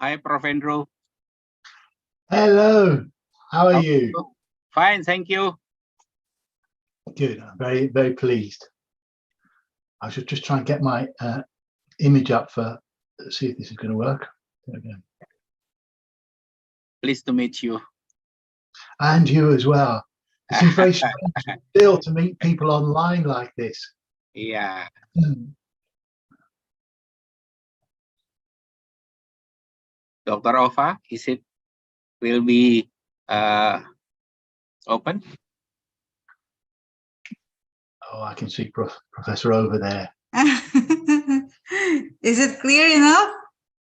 Hi, Prof. Andrew. Hello, how are you? Fine, thank you. Good, I'm very, very pleased. I should just try and get my image up for, see if this is going to work. There we go. Pleased to meet you. And you as well. It seems very strange still to meet people online like this. Yeah. Dr. Ova, is it will be open? Oh, I can see Professor over there. Is it clear enough?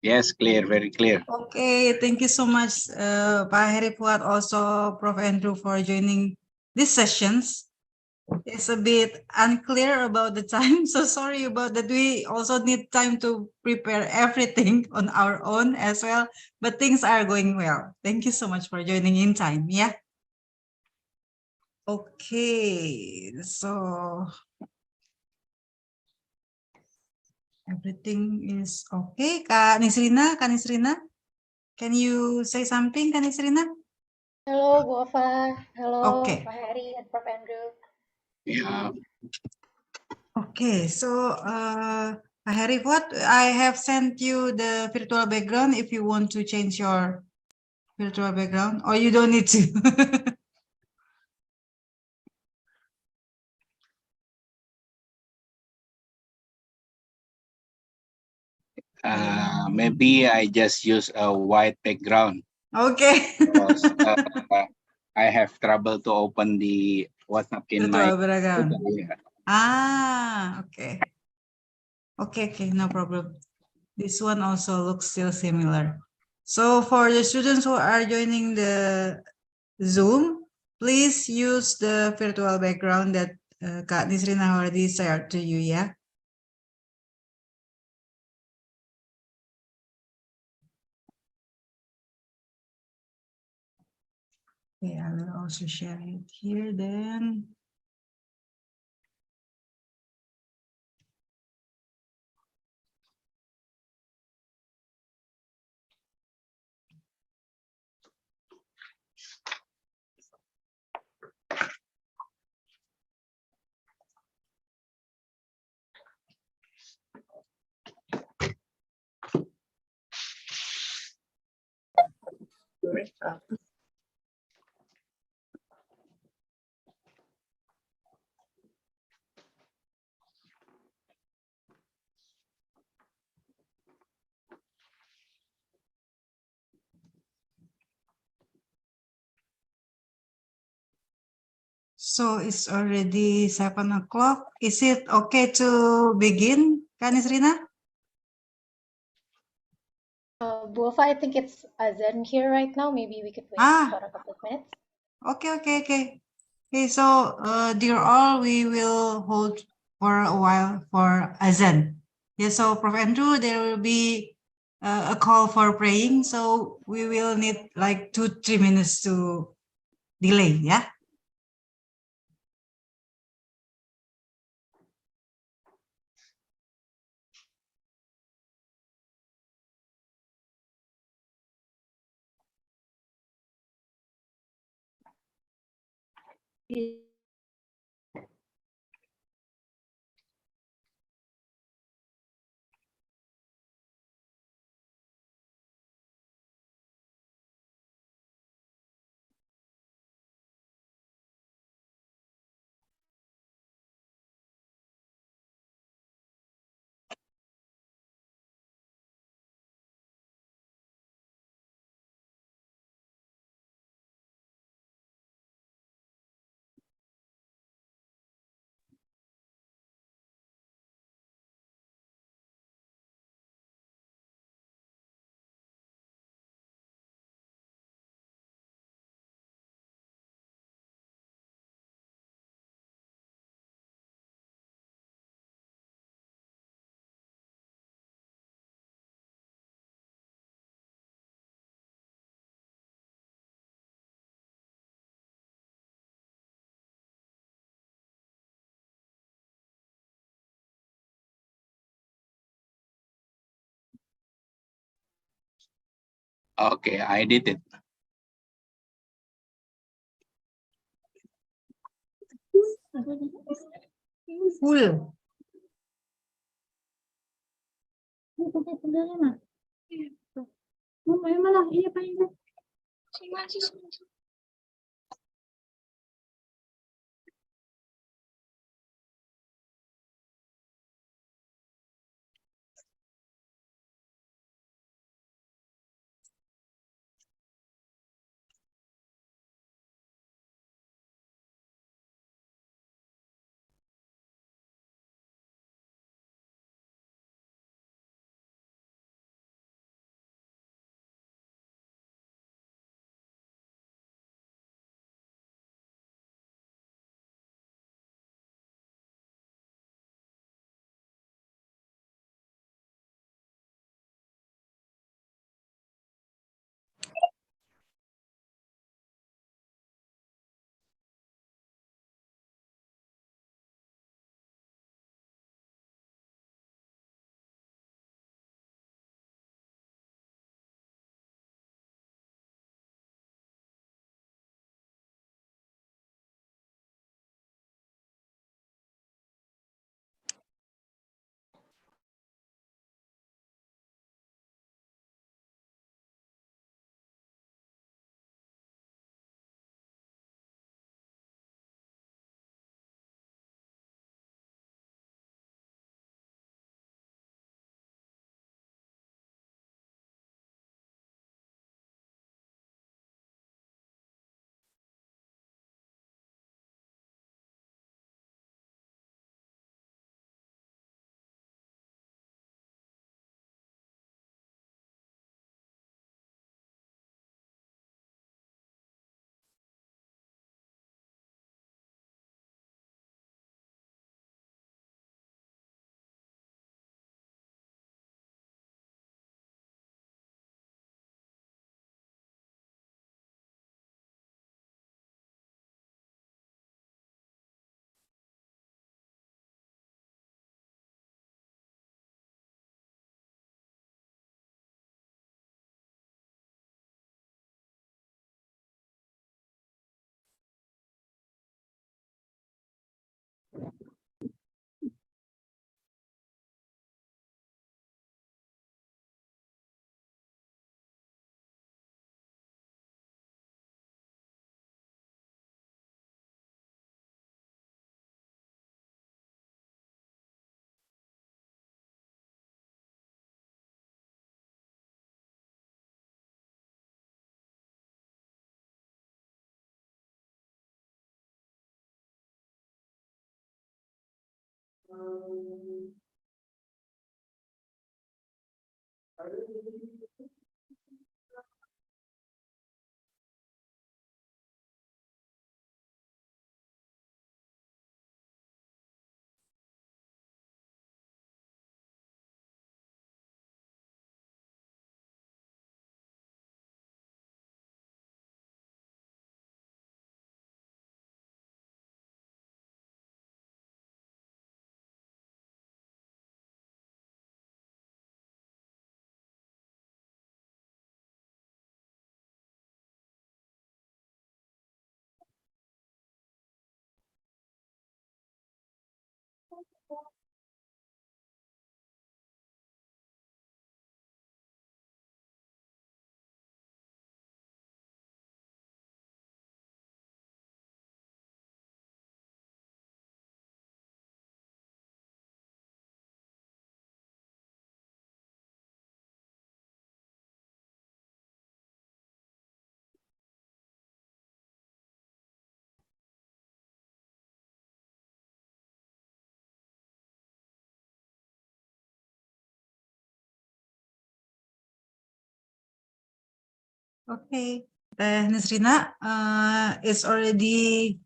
Yes, clear, very clear. Okay, thank you so much, Pak Heri Fuad, also Prof. Andrew, for joining these sessions. It's a bit unclear about the time, so sorry about that. We also need time to prepare everything on our own as well, but things are going well. Thank you so much for joining in time. Yeah. Okay, so everything is okay. Kak Nisrina, can you say something, Kak Nisrina? Hello, Bu Ova. Hello, Okay. Pak Heri and Prof. Andrew. Yeah. Okay, so Pak Heri, what I have sent you the virtual background if you want to change your virtual background, or you don't need to. Maybe I just use a white background. Okay. Because I have trouble to open the WhatsApp in my Virtual background. computer. Ah, okay. Okay, no problem. This one also looks still similar. So for the students who are joining the Zoom, please use the virtual background that Kak Nisrina already shared to you, yeah? Okay, I will also share it here then. So it's already 7 o'clock. Is it okay to begin, Kak Nisrina? Bu Ova, I think it's Azan here right now. Maybe we could wait for a couple of minutes. Okay. Okay, so dear all, we will hold for a while for Azan. Yeah, so Prof. Andrew, there will be a call for praying, so we will need like 2-3 minutes to delay, yeah? Okay, I did it. Full. Okay, Nisrina, it's already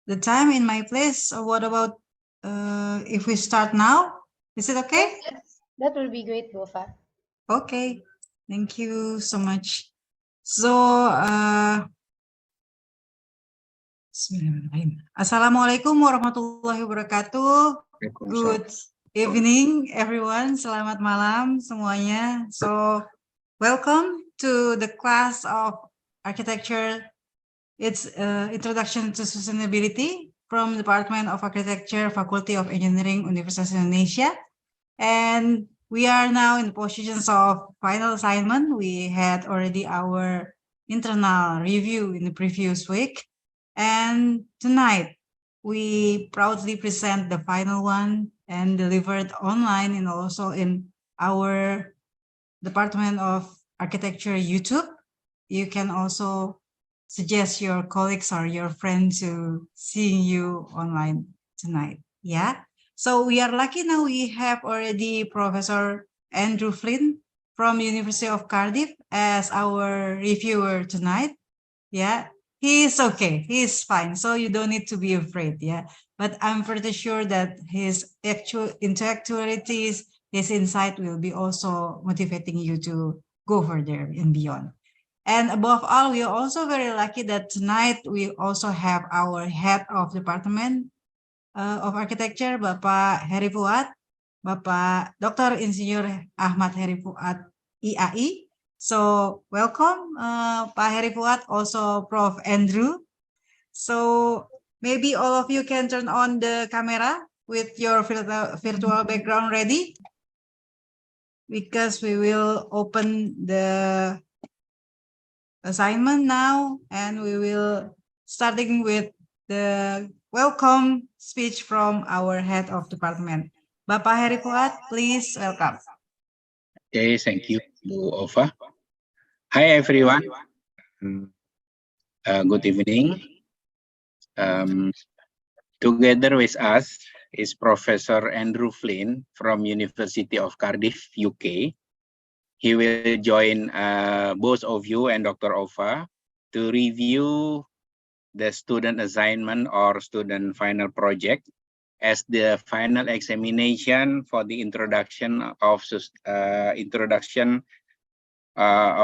the time in my place. So what about if we start now? Is it okay? Yes, that will be great, Bofa. Okay, thank you so much. So, Assalamualaikum warahmatullahi wabarakatuh. Good evening, everyone. Selamat malam semuanya. So, welcome to the class of architecture. It's Introduction to Sustainability from Department of Architecture, Faculty of Engineering, Universitas Indonesia. And we are now in the positions of final assignment. We had already our internal review in the previous week. And tonight, we proudly present the final one and delivered online and also in our Department of Architecture YouTube. You can also suggest your colleagues or your friends to seeing you online tonight. Yeah. So we are lucky now we have already Professor Andrew Flynn from University of Cardiff as our reviewer tonight. Yeah. He's okay. He's fine. So you don't need to be afraid. Yeah. But I'm pretty sure that his actual intellectualities, his insight will be also motivating you to go further and beyond. And above all, we are also very lucky that tonight we also have our head of Department of Architecture, Bapak Heri Fuad, Bapak Dr. Insinyur Ahmad Heri Fuad, IAI. So welcome, Pak Heri Fuad, also Prof. Andrew. So maybe all of you can turn on the camera with your virtual background ready, because we will open the assignment now, and we will starting with the welcome speech from our head of department. Bapak Heri Fuad, please welcome. Okay, thank you, Ova. Hi, everyone. Good evening. Together with us is Professor Andrew Flynn from University of Cardiff, UK. He will join both of you and Dr. Ova to review the student assignment or student final project as the final examination for the introduction of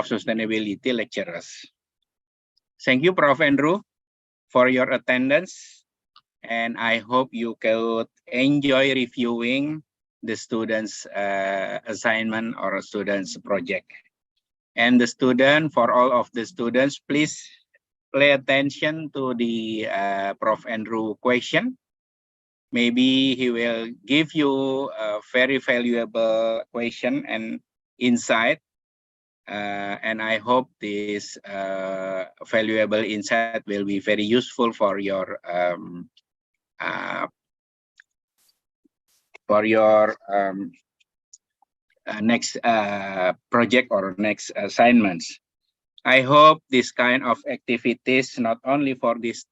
sustainability lecturers. Thank you, Prof. Andrew, for your attendance, and I hope you could enjoy reviewing the students' assignment or students' project. And the student, for all of the students, please pay attention to the Prof. Andrew question. Maybe he will give you a very valuable question and insight. And I hope this valuable insight will be very useful for your next project or next assignments. I hope this kind of activities not only for this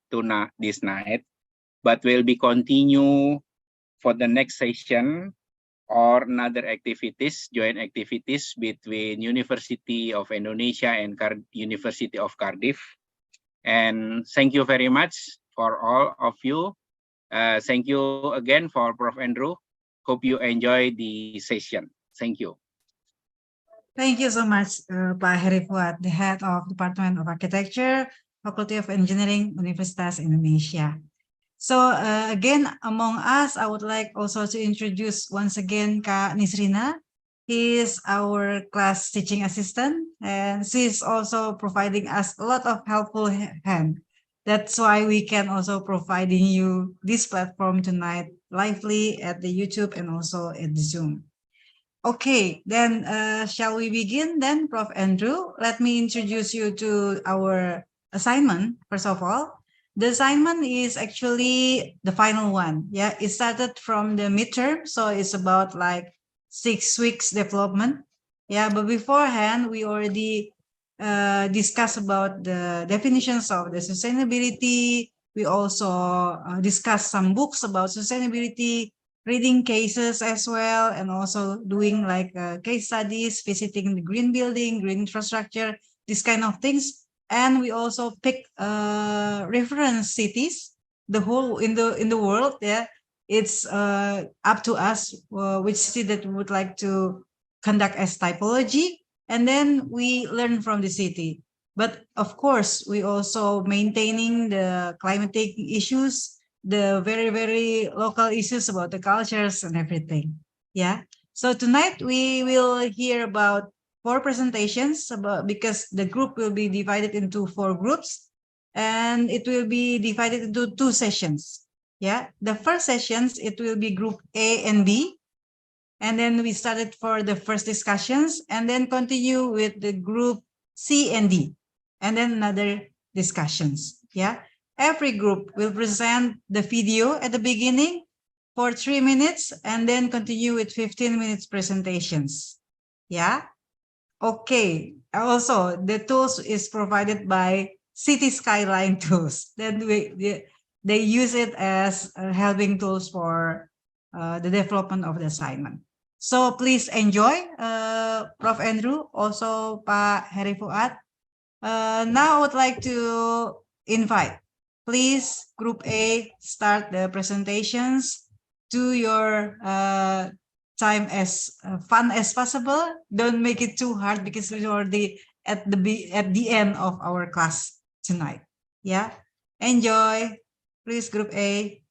night, but will be continue for the next session or another activities, joint activities between University of Indonesia and University of Cardiff. And thank you very much for all of you. Thank you again for Prof. Andrew. Hope you enjoy the session. Thank you. Thank you so much, Pak Heri Fuad, the head of Department of Architecture, Faculty of Engineering, Universitas Indonesia. So again, among us, I would like also to introduce once again Kak Nisrina. He is our class teaching assistant, and she is also providing us a lot of helpful hand. That's why we can also providing you this platform tonight lively at the YouTube and also at the Zoom. Okay, then shall we begin then, Prof. Andrew? Let me introduce you to our assignment, first of all. The assignment is actually the final one. Yeah, it started from the midterm, so it's about like 6 weeks development. Yeah, but beforehand, we already discussed about the definitions of the sustainability. We also discussed some books about sustainability, reading cases as well, and also doing like case studies, visiting the green building, green infrastructure, this kind of things. And we also pick reference cities, the whole in the world. Yeah, it's up to us which city that we would like to conduct as typology, and then we learn from the city. But of course, we also maintaining the climatic issues, the very, very local issues about the cultures and everything. Yeah. So tonight we will hear about 4 presentations because the group will be divided into 4 groups, and it will be divided into 2 sessions. Yeah, the first sessions, it will be group A and B. And then we started for the first discussions and then continue with the group C and D and then another discussions. Yeah. Every group will present the video at the beginning for 3 minutes and then continue with 15 minutes presentations. Yeah. Okay. Also, the tools is provided by City Skyline tools. Then they use it as helping tools for the development of the assignment. So please enjoy, Prof. Andrew, also Pak Heri Fuad. Now I would like to invite, please, Group A, start the presentations. Do your time as fun as possible. Don't make it too hard because we're already at the end of our class tonight. Yeah, enjoy. Please, Group A.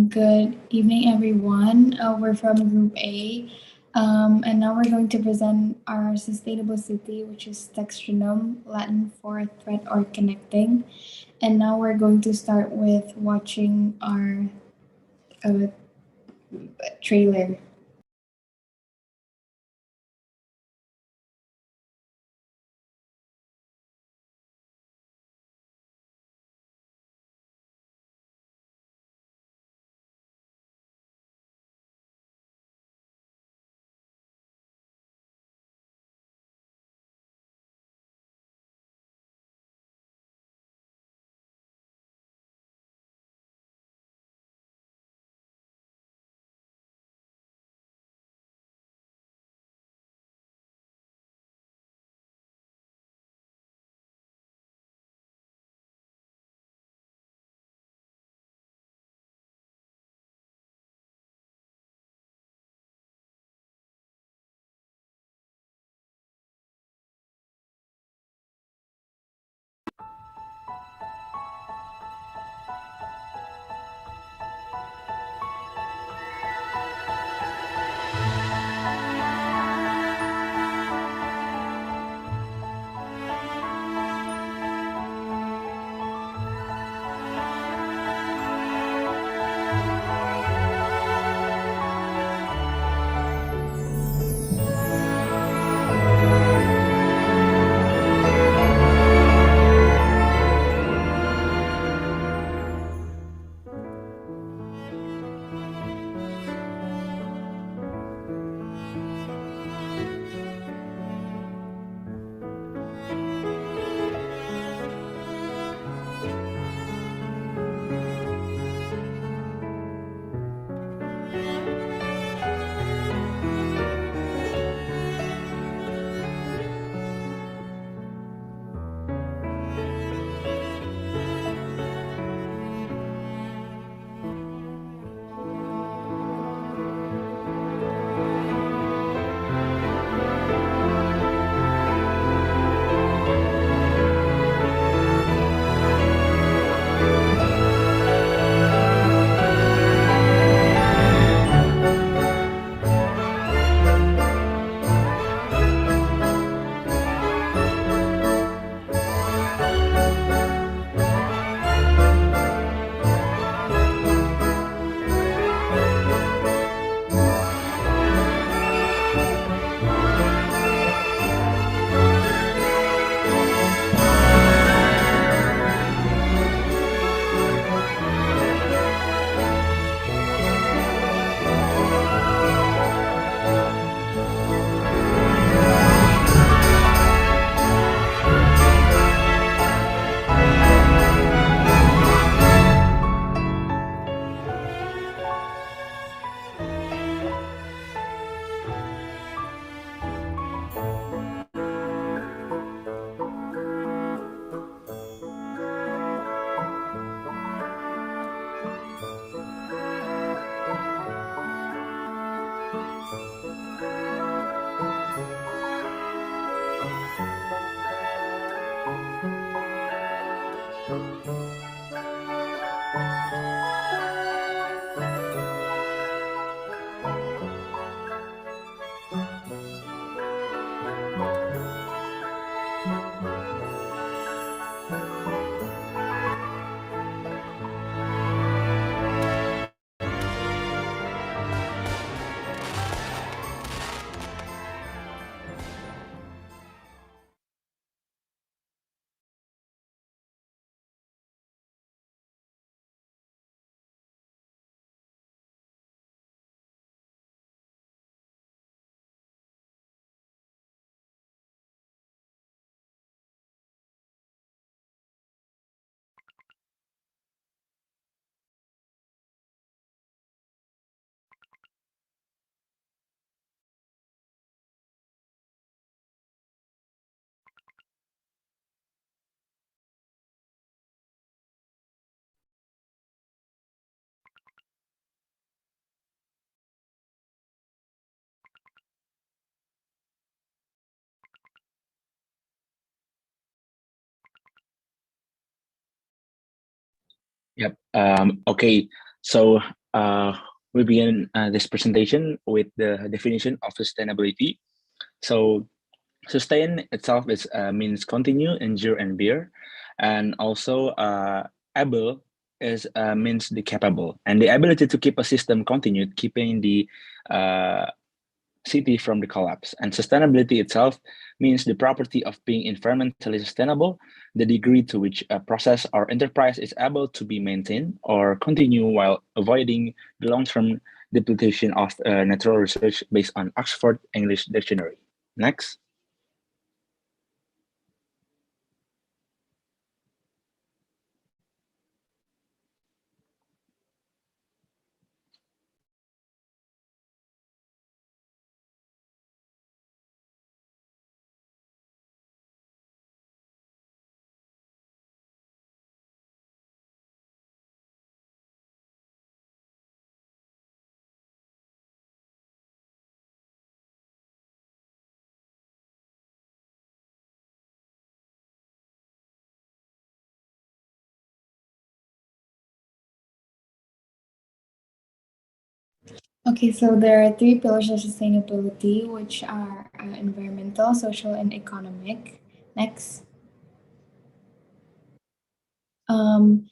Good evening, everyone. We're from Group A, and now we're going to present our sustainable city, which is Textronome, Latin for thread or connecting. And now we're going to start with watching our trailer. Yep. Okay. So we begin this presentation with the definition of sustainability. So sustain itself is means continue, endure, and bear, and also able is means the capable, and the ability to keep a system continued, keeping the city from the collapse. And sustainability itself means the property of being environmentally sustainable, the degree to which a process or enterprise is able to be maintained or continue while avoiding the long-term depletion of natural research based on Oxford English Dictionary. Next. Okay, so there are three pillars of sustainability, which are environmental, social, and economic. Next. And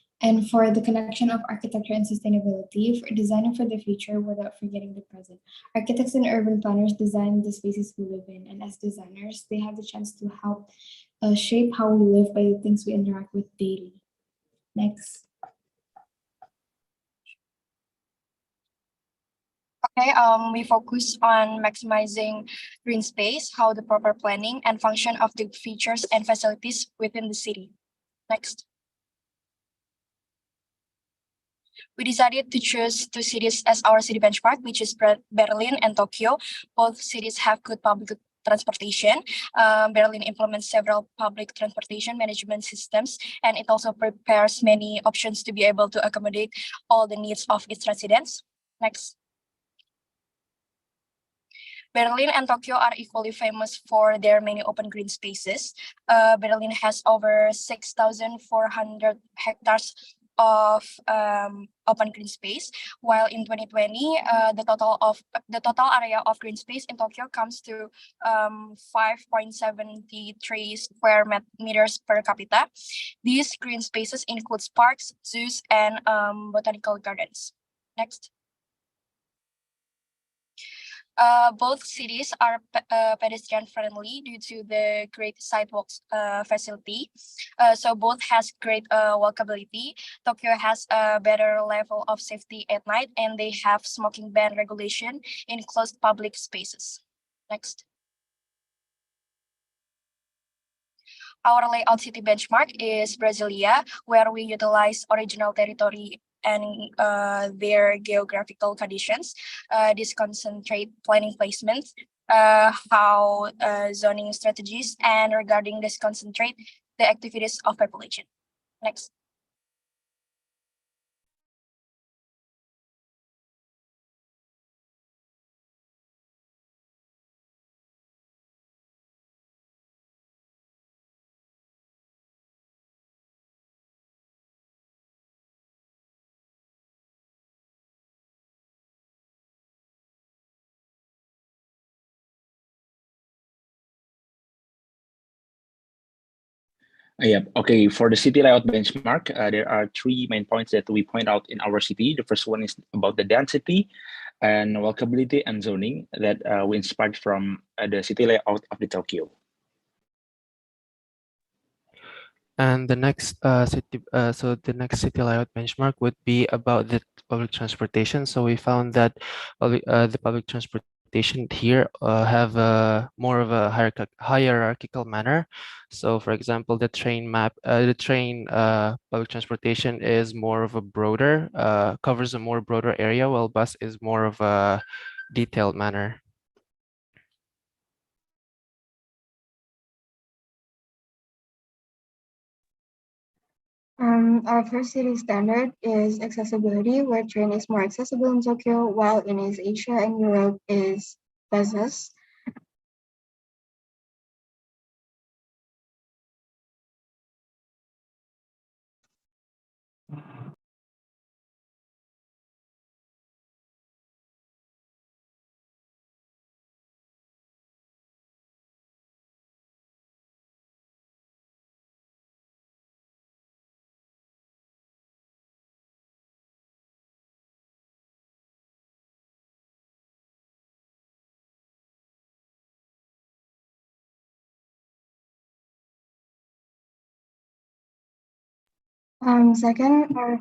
for the connection of architecture and sustainability, for designing for the future without forgetting the present. Architects and urban planners design the spaces we live in, and as designers, they have the chance to help shape how we live by the things we interact with daily. Next. Okay, we focus on maximizing green space, how the proper planning and function of the features and facilities within the city. Next. We decided to choose two cities as our city benchmark, which is Berlin and Tokyo. Both cities have good public transportation. Berlin implements several public transportation management systems, and it also prepares many options to be able to accommodate all the needs of its residents. Next. Berlin and Tokyo are equally famous for their many open green spaces. Berlin has over 6,400 hectares of open green space, while in 2020, the total area of green space in Tokyo comes to 5.73 square meters per capita. These green spaces include parks, zoos, and botanical gardens. Next. Both cities are pedestrian friendly due to the great sidewalks facility. So both has great walkability. Tokyo has a better level of safety at night, and they have smoking ban regulation in closed public spaces. Next. Our layout city benchmark is Brasilia, where we utilize original territory and their geographical conditions. This concentrate planning placements, how zoning strategies, and regarding this concentrate the activities of population. Next. Yeah, okay. For the city layout benchmark, there are three main points that we point out in our city. The first one is about the density and walkability and zoning that we inspired from the city layout of the Tokyo. And the next the next city layout benchmark would be about the public transportation. So we found that the public transportation here have more of a hierarchical manner. So for example, the train public transportation is more of a broader, covers a more broader area, while bus is more of a detailed manner. Our first city standard is accessibility, where train is more accessible in Tokyo, while in East Asia and Europe is buses. Second, our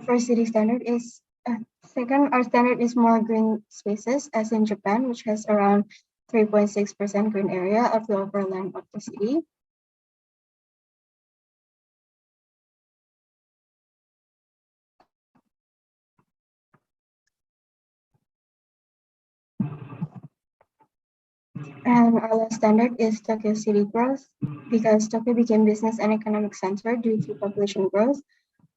standard is more green spaces, as in Japan, which has around 3.6% green area of the overall land of the city. And our last standard is Tokyo city growth, because Tokyo became business and economic center due to population growth,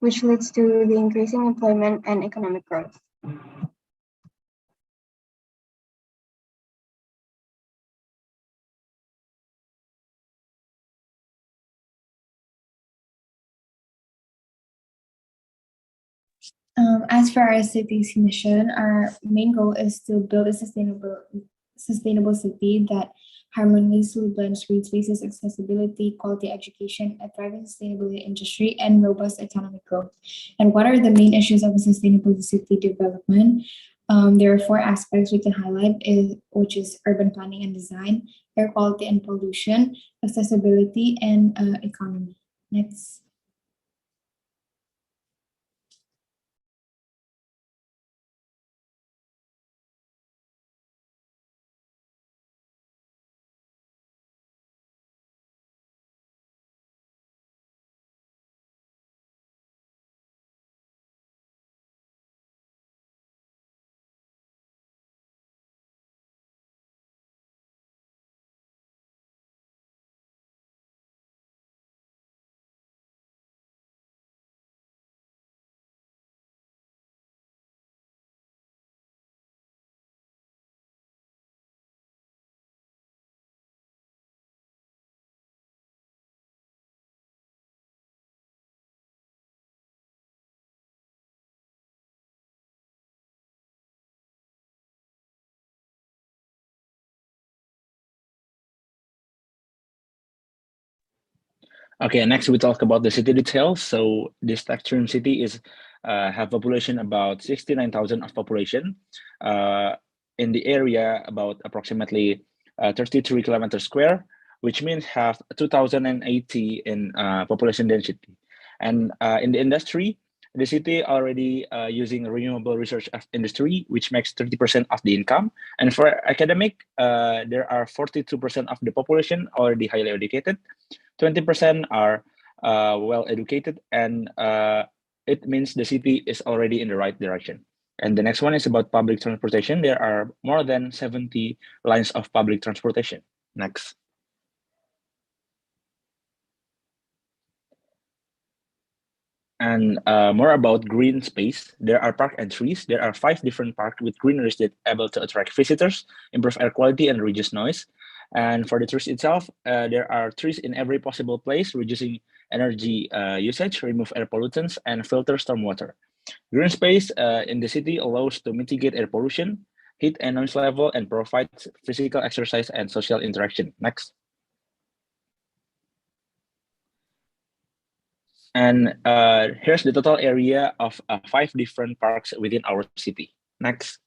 which leads to the increasing employment and economic growth. As for our city's mission, our main goal is to build a sustainable city that harmoniously blends green spaces, accessibility, quality education, a thriving sustainability industry, and robust economic growth. And what are the main issues of a sustainable city development? There are 4 aspects we can highlight, which is urban planning and design, air quality and pollution, accessibility, and economy. Next. Okay, next we talk about the city details. So this Textron city is have population about 69,000 of population. In the area about approximately 33 kilometers square, which means have 2,080 in population density. And in the industry, the city already using renewable research of industry, which makes 30% of the income. And for academic, there are 42% of the population already highly educated. 20% are well educated, and it means the city is already in the right direction. And the next one is about public transportation. There are more than 70 lines of public transportation. Next. And more about green space. There are park and trees. There are 5 different parks with greeneries that are able to attract visitors, improve air quality, and reduce noise. And for the trees itself, there are trees in every possible place, reducing energy usage, remove air pollutants, and filter stormwater. Green space in the city allows to mitigate air pollution, heat and noise level, and provides physical exercise and social interaction. Next. And here's the total area of 5 different parks within our city. Next.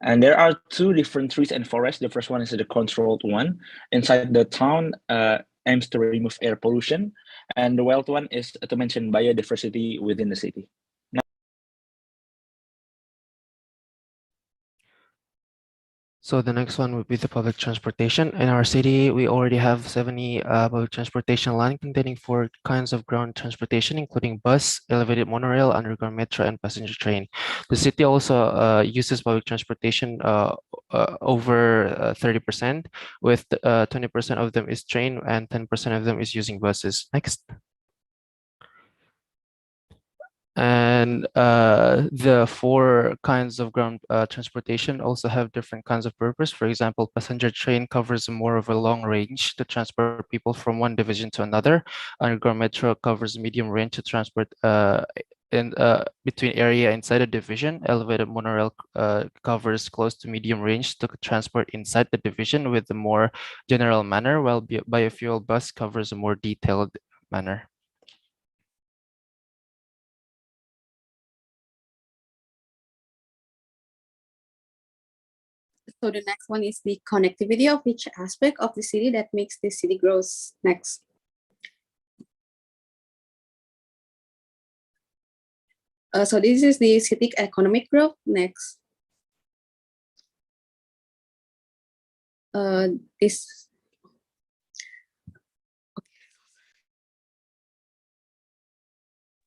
And there are 2 different trees and forests. The first one is the controlled one. Inside the town aims to remove air pollution. And the wild one is to mention biodiversity within the city. So the next one would be the public transportation. In our city, we already have 70 public transportation line containing 4 kinds of ground transportation, including bus, elevated monorail, underground metro, and passenger train. The city also uses public transportation over 30%, with 20% of them is train and 10% of them is using buses. Next. And the 4 kinds of ground transportation also have different kinds of purpose. For example, passenger train covers more of a long range to transport people from one division to another. Underground metro covers medium range to transport in between area inside a division. Elevated monorail covers close to medium range to transport inside the division with a more general manner, while biofuel bus covers a more detailed manner. So the next one is the connectivity of each aspect of the city that makes the city grows. Next. So this is the city economic growth. Next. This.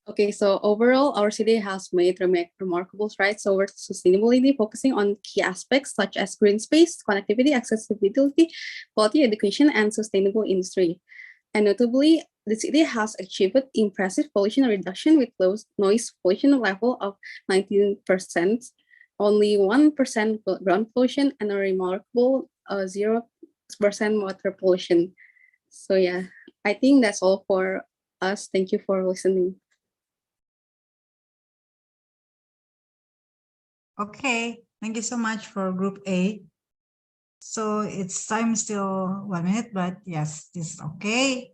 Okay, so overall, our city has made remarkable strides towards sustainability, focusing on key aspects such as green space, connectivity, accessibility, quality education, and sustainable industry. And notably, the city has achieved impressive pollution reduction with low noise pollution level of 19%, only 1% ground pollution, and a remarkable 0% water pollution. So yeah, I think that's all for us. Thank you for listening. Okay, thank you so much for Group A. So it's time still 1 minute, but yes, this is okay.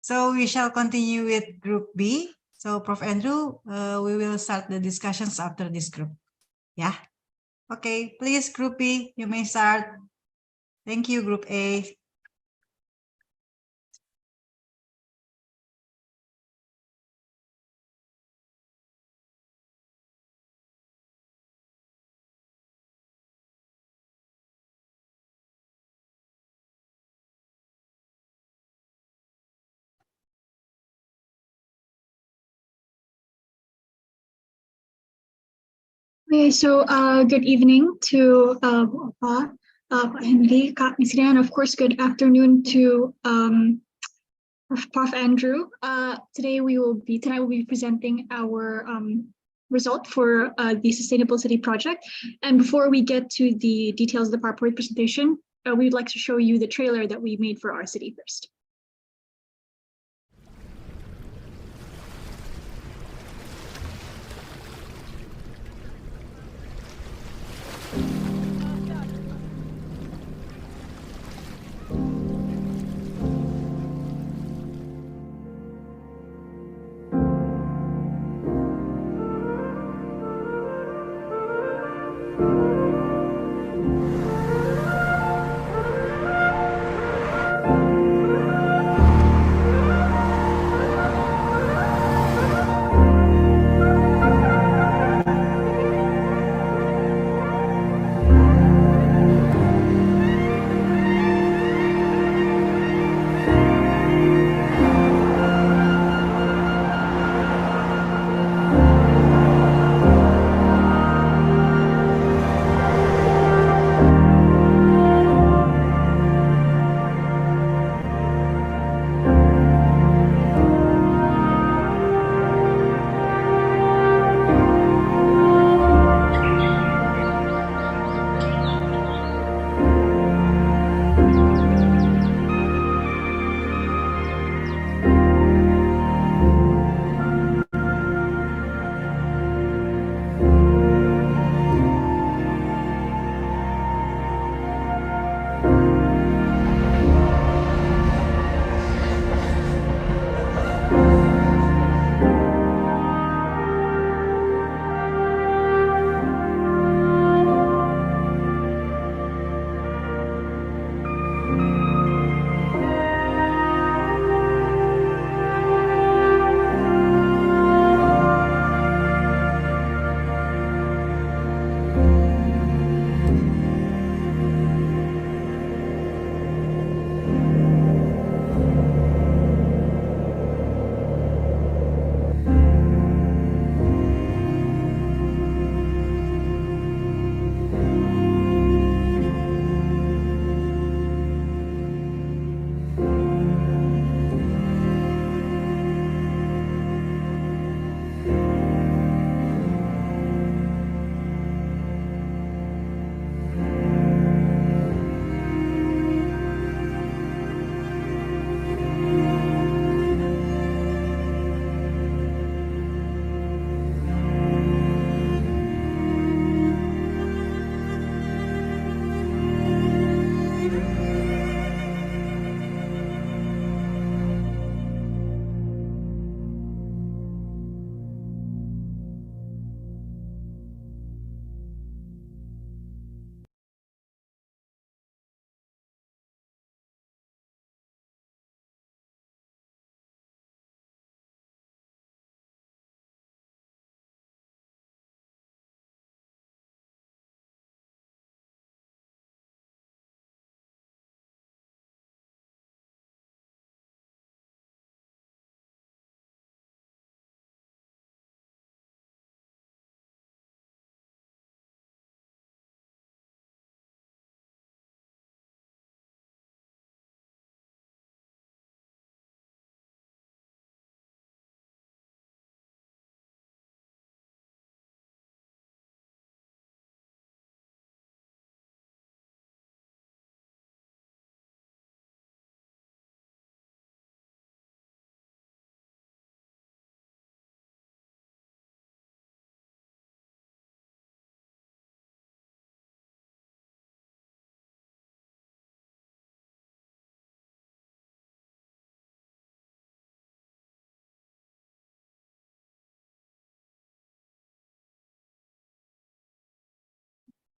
So we shall continue with Group B. So Prof. Andrew, we will start the discussions after this group. Yeah. Okay, please, Group B, you may start. Thank you, Group A. Okay, so good evening to Pak Henry, Kak Nisri, and of course, good afternoon to Prof. Andrew. Tonight we'll be presenting our result for the Sustainable City project. And before we get to the details of the PowerPoint presentation, we'd like to show you the trailer that we made for our city first.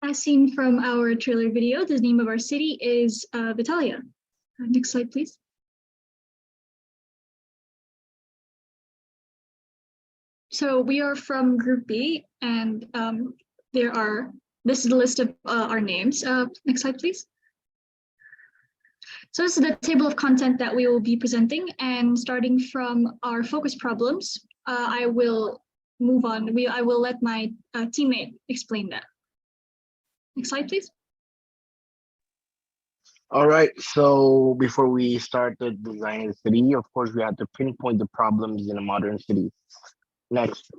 As seen from our trailer video, the name of our city is Vitalia. Next slide, please. So we are from Group B, and this is the list of our names. Next slide, please. So this is the table of content that we will be presenting, and starting from our focus problems, I will move on. I will let my teammate explain that. Next slide, please. All right, so before we started designing the city, of course, we had to pinpoint the problems in a modern city. Next.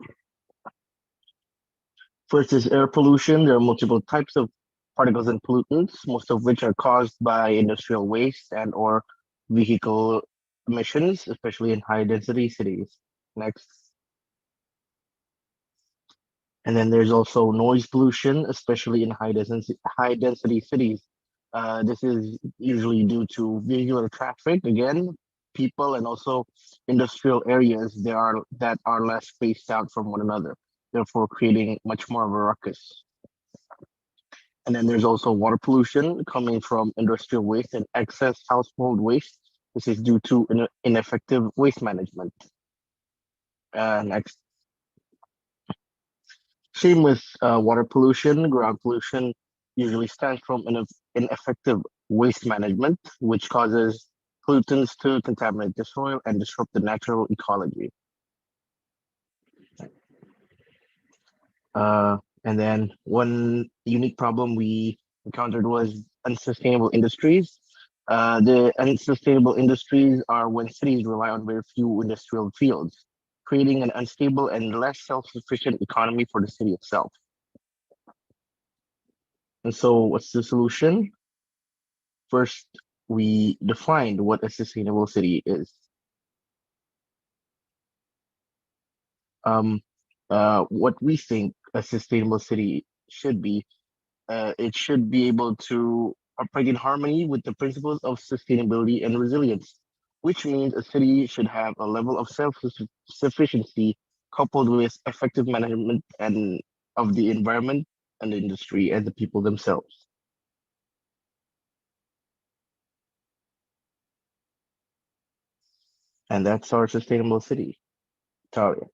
First is air pollution. There are multiple types of particles and pollutants, most of which are caused by industrial waste and or vehicle emissions, especially in high density cities. Next. And then there's also noise pollution, especially in high density cities. This is usually due to vehicular traffic, again, people, and also industrial areas that are less spaced out from one another, therefore creating much more of a ruckus. And then there's also water pollution coming from industrial waste and excess household waste. This is due to ineffective waste management. Next. Same with water pollution. Ground pollution usually stems from ineffective waste management, which causes pollutants to contaminate the soil and disrupt the natural ecology. And then one unique problem we encountered was unsustainable industries. The unsustainable industries are when cities rely on very few industrial fields, creating an unstable and less self-sufficient economy for the city itself. And so what's the solution? First, we defined what a sustainable city is. What we think a sustainable city should be, it should be able to operate in harmony with the principles of sustainability and resilience, which means a city should have a level of self-sufficiency coupled with effective management and of the environment and the industry and the people themselves. And that's our sustainable city. Talia.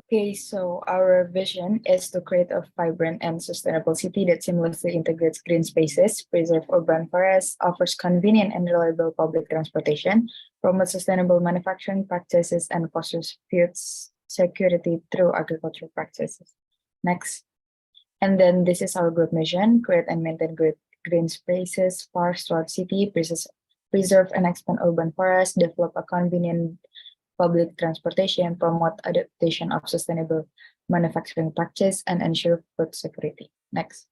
Okay, so our vision is to create a vibrant and sustainable city that seamlessly integrates green spaces, preserve urban forests, offers convenient and reliable public transportation, promotes sustainable manufacturing practices, and fosters food security through agricultural practices. Next. And then this is our group mission: create and maintain green spaces, parks throughout city, preserve and expand urban forests, develop a convenient public transportation, promote adaptation of sustainable manufacturing practice, and ensure food security. Next.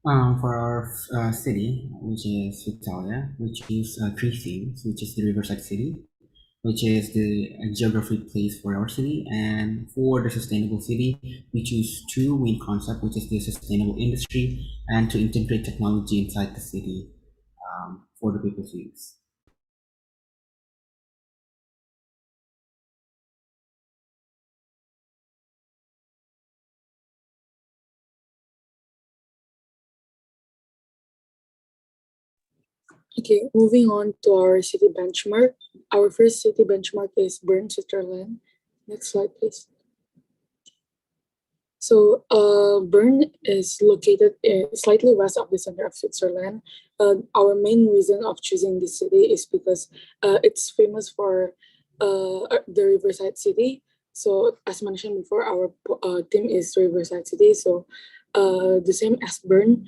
For our city, which is Vitalia, which is three themes, which is the riverside city, which is the geographic place for our city, and for the sustainable city, we choose two main concepts, which is the sustainable industry and to integrate technology inside the city for the people's use. Okay, moving on to our city benchmark. Our first city benchmark is Bern, Switzerland. Next slide, please. So Bern is located slightly west of the center of Switzerland. Our main reason of choosing this city is because it's famous for the riverside city. So as mentioned before, our theme is riverside city. So the same as Bern,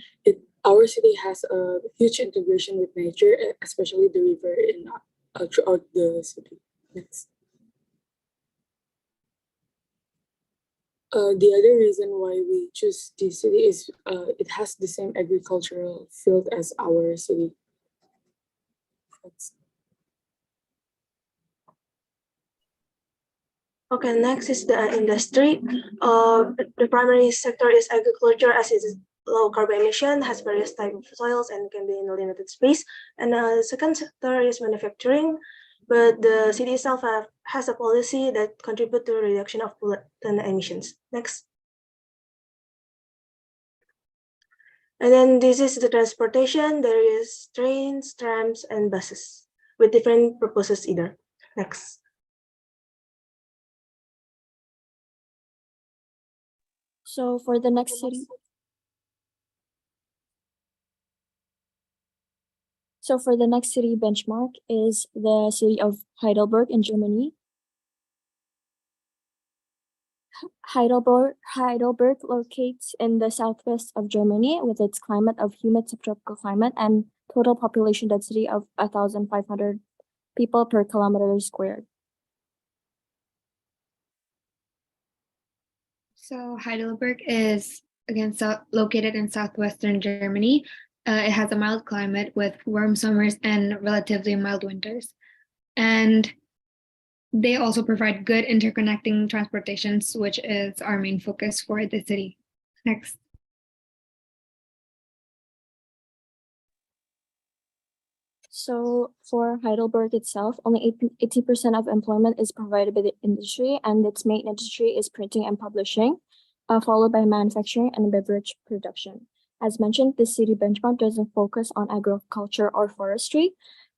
our city has a huge integration with nature, especially the river throughout the city. Next. The other reason why we choose this city is it has the same agricultural field as our city. Okay, next is the industry. The primary sector is agriculture, as it is low carbon emission, has various types of soils, and can be in a limited space. And the second sector is manufacturing, but the city itself has a policy that contribute to reduction of pollutant emissions. Next. And then this is the transportation. There is trains, trams, and buses with different purposes either. Next. So for the next city. So for the next city benchmark is the city of Heidelberg in Germany. Heidelberg locates in the southwest of Germany with its climate of humid subtropical climate and total population density of 1,500 people per kilometer squared. So Heidelberg is again located in southwestern Germany. It has a mild climate with warm summers and relatively mild winters. And they also provide good interconnecting transportations, which is our main focus for the city. Next. So for Heidelberg itself, only 80% of employment is provided by the industry, and its main industry is printing and publishing, followed by manufacturing and beverage production. As mentioned, this city benchmark doesn't focus on agriculture or forestry,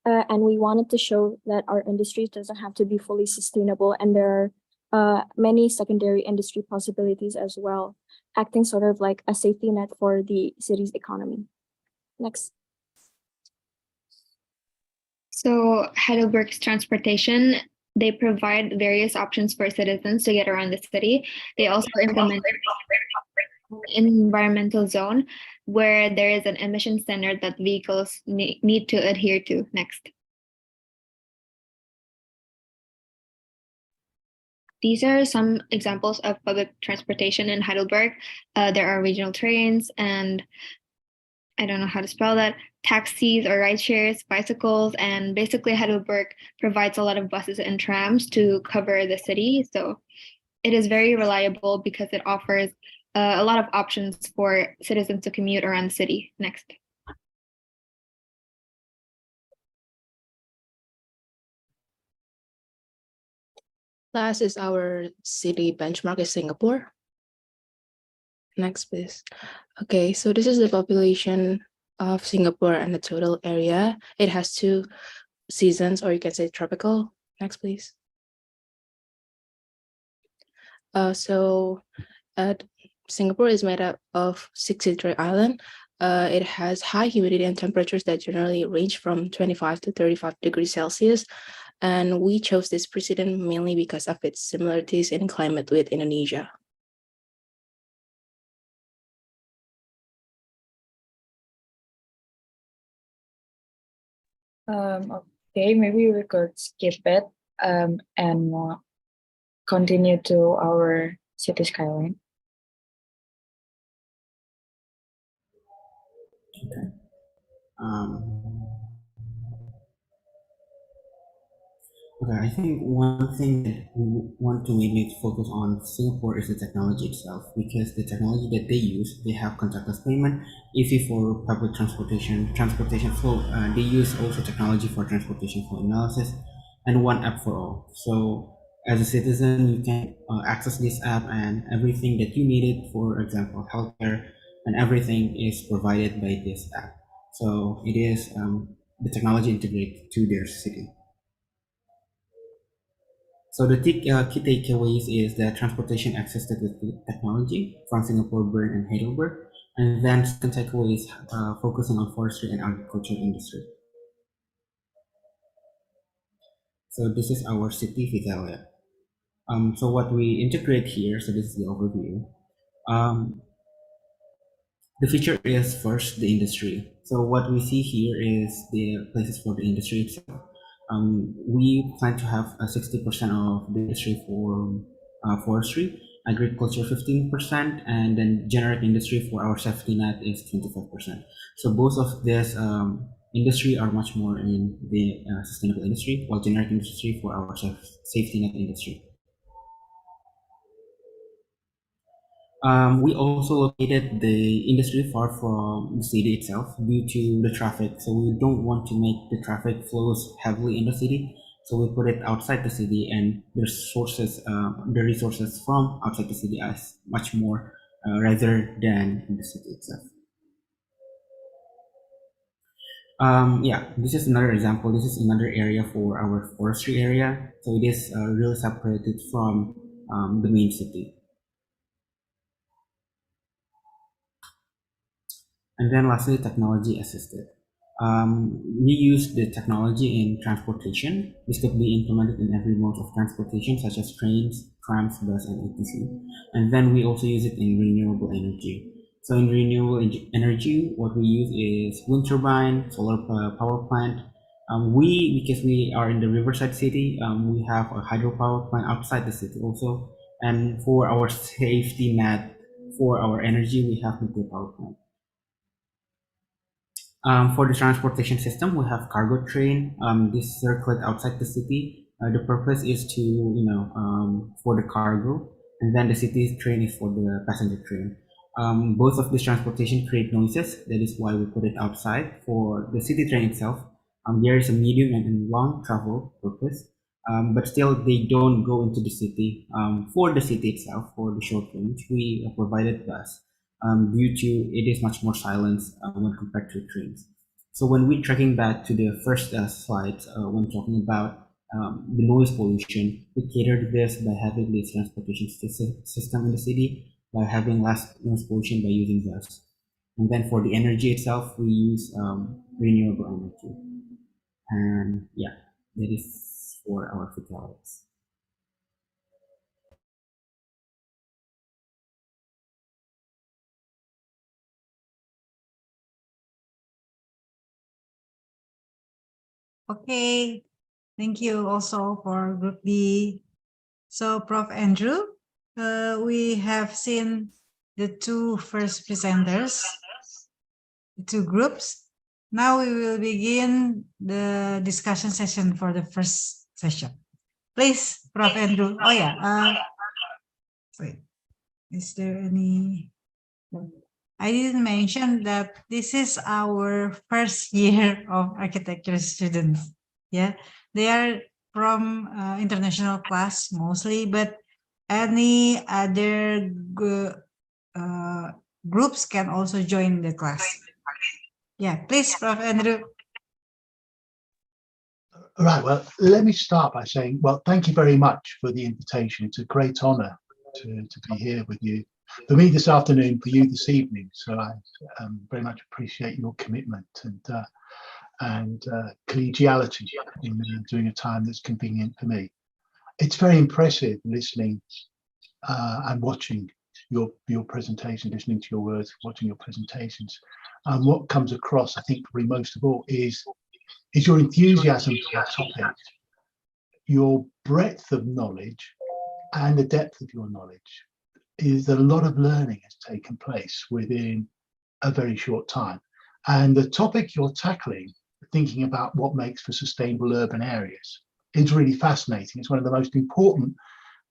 and we wanted to show that our industry doesn't have to be fully sustainable, and there are many secondary industry possibilities as well, acting sort of like a safety net for the city's economy. Next. So Heidelberg's transportation, they provide various options for citizens to get around the city. They also implement an environmental zone where there is an emission standard that vehicles need to adhere to. Next. These are some examples of public transportation in Heidelberg. There are regional trains and I don't know how to spell that, taxis or ride shares, bicycles, and basically Heidelberg provides a lot of buses and trams to cover the city. So it is very reliable because it offers a lot of options for citizens to commute around the city. Next. Last is our city benchmark is Singapore. Next, please. Okay, so this is the population of Singapore and the total area. It has 2 seasons, or you can say tropical. Next, please. Singapore is made up of 63 islands. It has high humidity and temperatures that generally range from 25 to 35 degrees Celsius. And we chose this precedent mainly because of its similarities in climate with Indonesia. Okay, maybe we could skip it and continue to our city skyline. Okay. Okay, I think one thing that we want to mainly focus on Singapore is the technology itself, because the technology that they use, they have contactless payment, easy for public transportation flow. They use also technology for transportation flow analysis, and one app for all. So as a citizen, you can access this app and everything that you needed, for example, healthcare, and everything is provided by this app. So it is the technology integrated to their city. So the key takeaways is that transportation access to the technology from Singapore, Bern, and Heidelberg. And then second takeaway is focusing on forestry and agriculture industry. So this is our city, Vidalia. So what we integrate here, so this is the overview. The feature is first the industry. So what we see here is the places for the industry itself. We plan to have 60% of the industry for forestry, agriculture 15%, and then generic industry for our safety net is 25%. So both of this industry are much more in the sustainable industry, while generic industry for our safety net industry. We also located the industry far from the city itself due to the traffic. So we don't want to make the traffic flows heavily in the city. So we put it outside the city, and the resources from outside the city as much more rather than in the city itself. Yeah, this is another example. This is another area for our forestry area. So it is really separated from the main city. And then lastly, technology assisted. We use the technology in transportation. This could be implemented in every mode of transportation, such as trains, trams, bus, and etc. And then we also use it in renewable energy. So in renewable energy, what we use is wind turbine, solar power plant. Because we are in the riverside city, we have a hydropower plant outside the city also. And for our safety net, for our energy, we have nuclear power plant. For the transportation system, we have cargo train. This circulate outside the city. The purpose is to, for the cargo, and then the city train is for the passenger train. Both of these transportation create noises. That is why we put it outside. For the city train itself, there is a medium and long travel purpose, but still they don't go into the city. For the city itself, for the short range, we provided bus. Due to it is much more silent when compared to trains. So when we're tracking back to the first slide, when talking about the noise pollution, we catered this by having this transportation system in the city, by having less noise pollution by using bus. And then for the energy itself, we use renewable energy. And yeah, that is for our fatalities. Okay, thank you also for Group B. So, Prof. Andrew, we have seen the two first presenters, the two groups. Now we will begin the discussion session for the first session. Please, Prof. Andrew. Oh yeah, wait, is there any? I didn't mention that this is our first year of architecture students. Yeah, they are from international class mostly, but any other groups can also join the class. Yeah, please, Prof. Andrew. Right, well, let me start by saying, well, thank you very much for the invitation. It's a great honor to be here with you. For me this afternoon, for you this evening. So I very much appreciate your commitment and collegiality in doing a time that's convenient for me. It's very impressive listening and watching your presentation, listening to your words, watching your presentations. And what comes across, I think, probably most of all, is your enthusiasm for the topic, your breadth of knowledge, and the depth of your knowledge. Is that a lot of learning has taken place within a very short time. And the topic you're tackling, thinking about what makes for sustainable urban areas, is really fascinating. It's one of the most important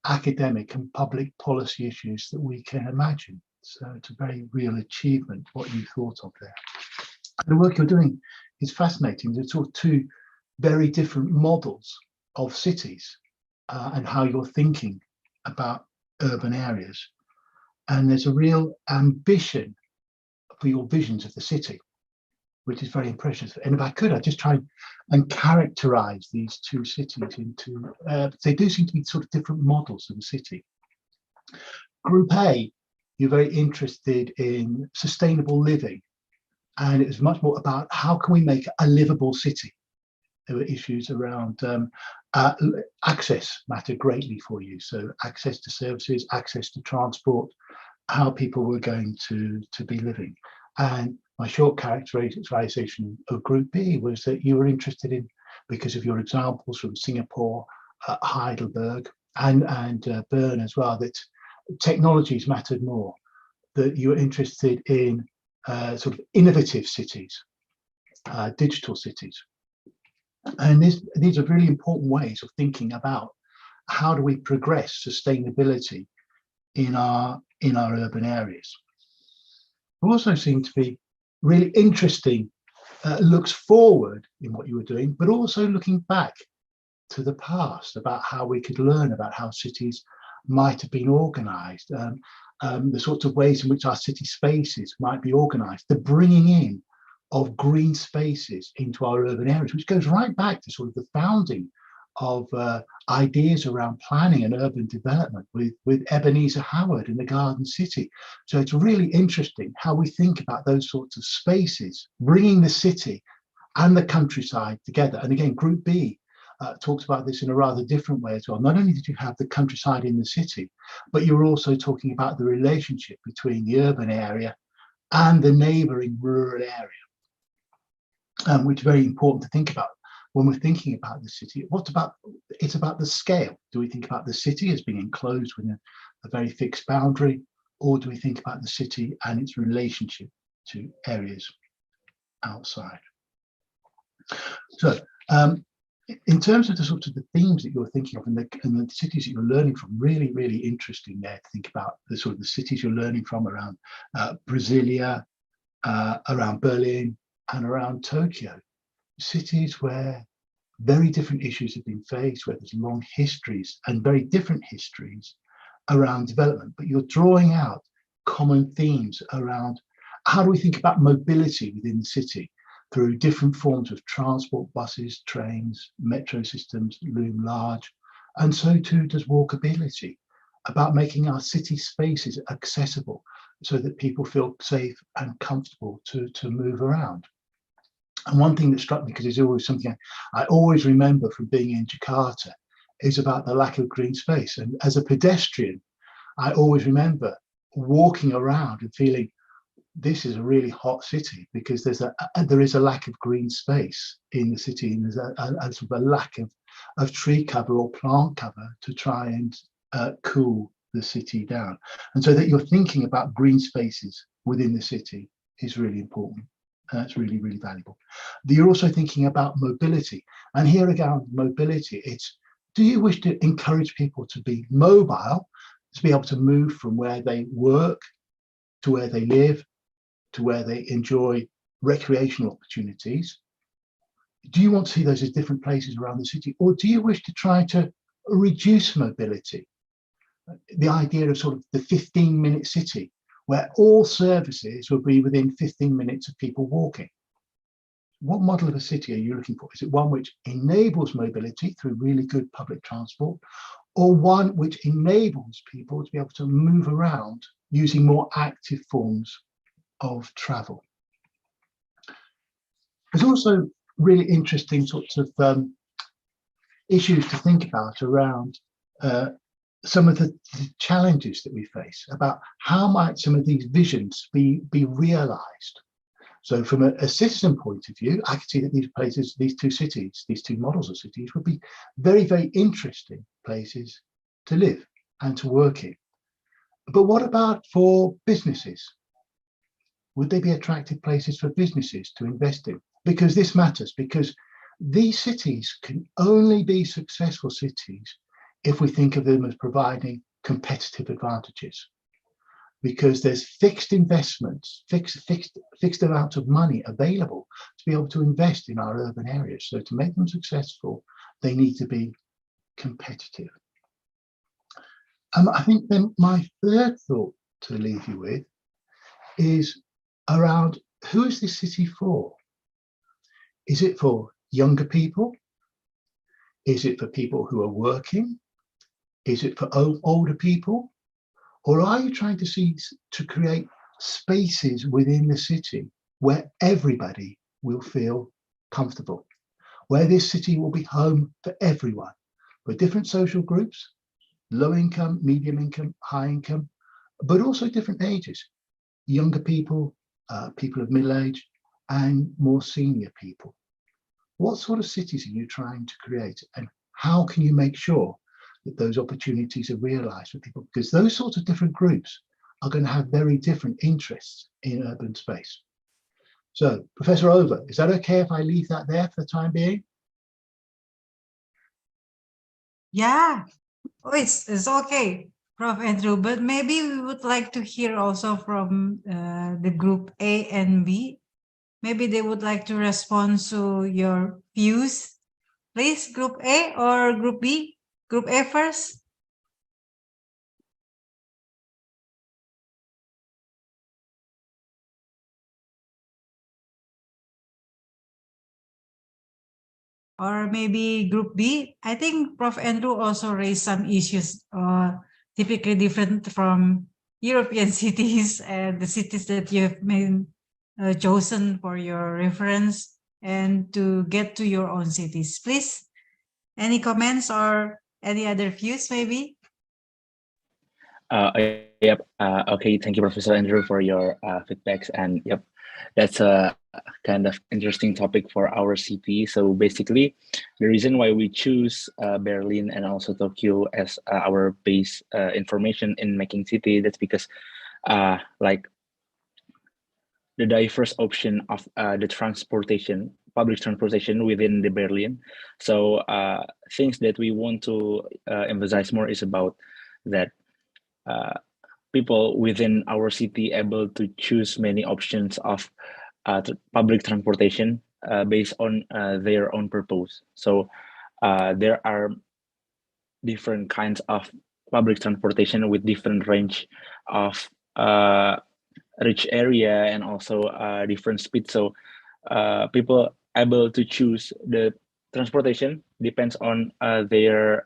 academic and public policy issues that we can imagine. So it's a very real achievement what you thought of there. The work you're doing is fascinating. There's sort of two very different models of cities and how you're thinking about urban areas. And there's a real ambition for your visions of the city, which is very impressive. And if I could, I'd just try and characterize these two cities into, they do seem to be sort of different models of the city. Group A, you're very interested in sustainable living. And it was much more about how can we make a livable city? There were issues around access mattered greatly for you. So access to services, access to transport, how people were going to be living. And my short characterization of Group B was that you were interested in, because of your examples from Singapore, Heidelberg, and Bern as well, that technologies mattered more, that you were interested in sort of innovative cities, digital cities. And these are really important ways of thinking about how do we progress sustainability in our urban areas. There also seemed to be really interesting looks forward in what you were doing, but also looking back to the past about how we could learn about how cities might have been organized, the sorts of ways in which our city spaces might be organized, the bringing in of green spaces into our urban areas, which goes right back to sort of the founding of ideas around planning and urban development with Ebenezer Howard in the Garden City. So it's really interesting how we think about those sorts of spaces, bringing the city and the countryside together. And again, Group B talks about this in a rather different way as well. Not only did you have the countryside in the city, but you were also talking about the relationship between the urban area and the neighboring rural area, which is very important to think about when we're thinking about the city. It's about the scale. Do we think about the city as being enclosed within a very fixed boundary, or do we think about the city and its relationship to areas outside? So in terms of the sort of the themes that you're thinking of and the cities that you're learning from, really, really interesting there to think about the sort of the cities you're learning from around Brasilia, around Berlin, and around Tokyo. Cities where very different issues have been faced, where there's long histories and very different histories around development, but you're drawing out common themes around how do we think about mobility within the city through different forms of transport, buses, trains, metro systems loom large, and so too does walkability, about making our city spaces accessible so that people feel safe and comfortable to move around. And one thing that struck me, because it's always something I always remember from being in Jakarta, is about the lack of green space. And as a pedestrian, I always remember walking around and feeling this is a really hot city because there is a lack of green space in the city, and there's a sort of a lack of tree cover or plant cover to try and cool the city down. And so that you're thinking about green spaces within the city is really important. That's really, really valuable. You're also thinking about mobility. And here again, mobility, it's, do you wish to encourage people to be mobile, to be able to move from where they work to where they live, to where they enjoy recreational opportunities? Do you want to see those as different places around the city? Or do you wish to try to reduce mobility? The idea of sort of the 15-minute city, where all services will be within 15 minutes of people walking. What model of a city are you looking for? Is it one which enables mobility through really good public transport, or one which enables people to be able to move around using more active forms of travel? There's also really interesting sorts of issues to think about around some of the challenges that we face, about how might some of these visions be realized. So from a citizen point of view, I can see that these places, these two cities, these two models of cities would be very, very interesting places to live and to work in. But what about for businesses? Would they be attractive places for businesses to invest in? Because this matters, because these cities can only be successful cities if we think of them as providing competitive advantages, because there's fixed investments, fixed amounts of money available to be able to invest in our urban areas. So to make them successful, they need to be competitive. I think then my third thought to leave you with is around, who is this city for? Is it for younger people? Is it for people who are working? Is it for older people? Or are you trying to create spaces within the city where everybody will feel comfortable, where this city will be home for everyone, for different social groups, low income, medium income, high income, but also different ages, younger people, people of middle age, and more senior people? What sort of cities are you trying to create, and how can you make sure that those opportunities are realized for people? Because those sorts of different groups are going to have very different interests in urban space. So, Professor Over, is that okay if I leave that there for the time being? Yeah, oh, it's okay. Prof. Andrew, but maybe we would like to hear also from the group A and B. Maybe they would like to respond to your views. Please, group A or group B? Group A first. Or maybe group B. I think Prof. Andrew also raised some issues typically different from European cities and the cities that you have been chosen for your reference and to get to your own cities. Please, any comments or any other views maybe? Yep. Okay. Thank you, Professor Andrew, for your feedbacks. And yep, that's a kind of interesting topic for our city. So basically, the reason why we choose Berlin and also Tokyo as our base information in making city, that's because like the diverse option of the transportation, public transportation within the Berlin. So things that we want to emphasize more is about that people within our city able to choose many options of public transportation based on their own purpose. So there are different kinds of public transportation with different range of reach area and also different speed. So people able to choose the transportation depends on their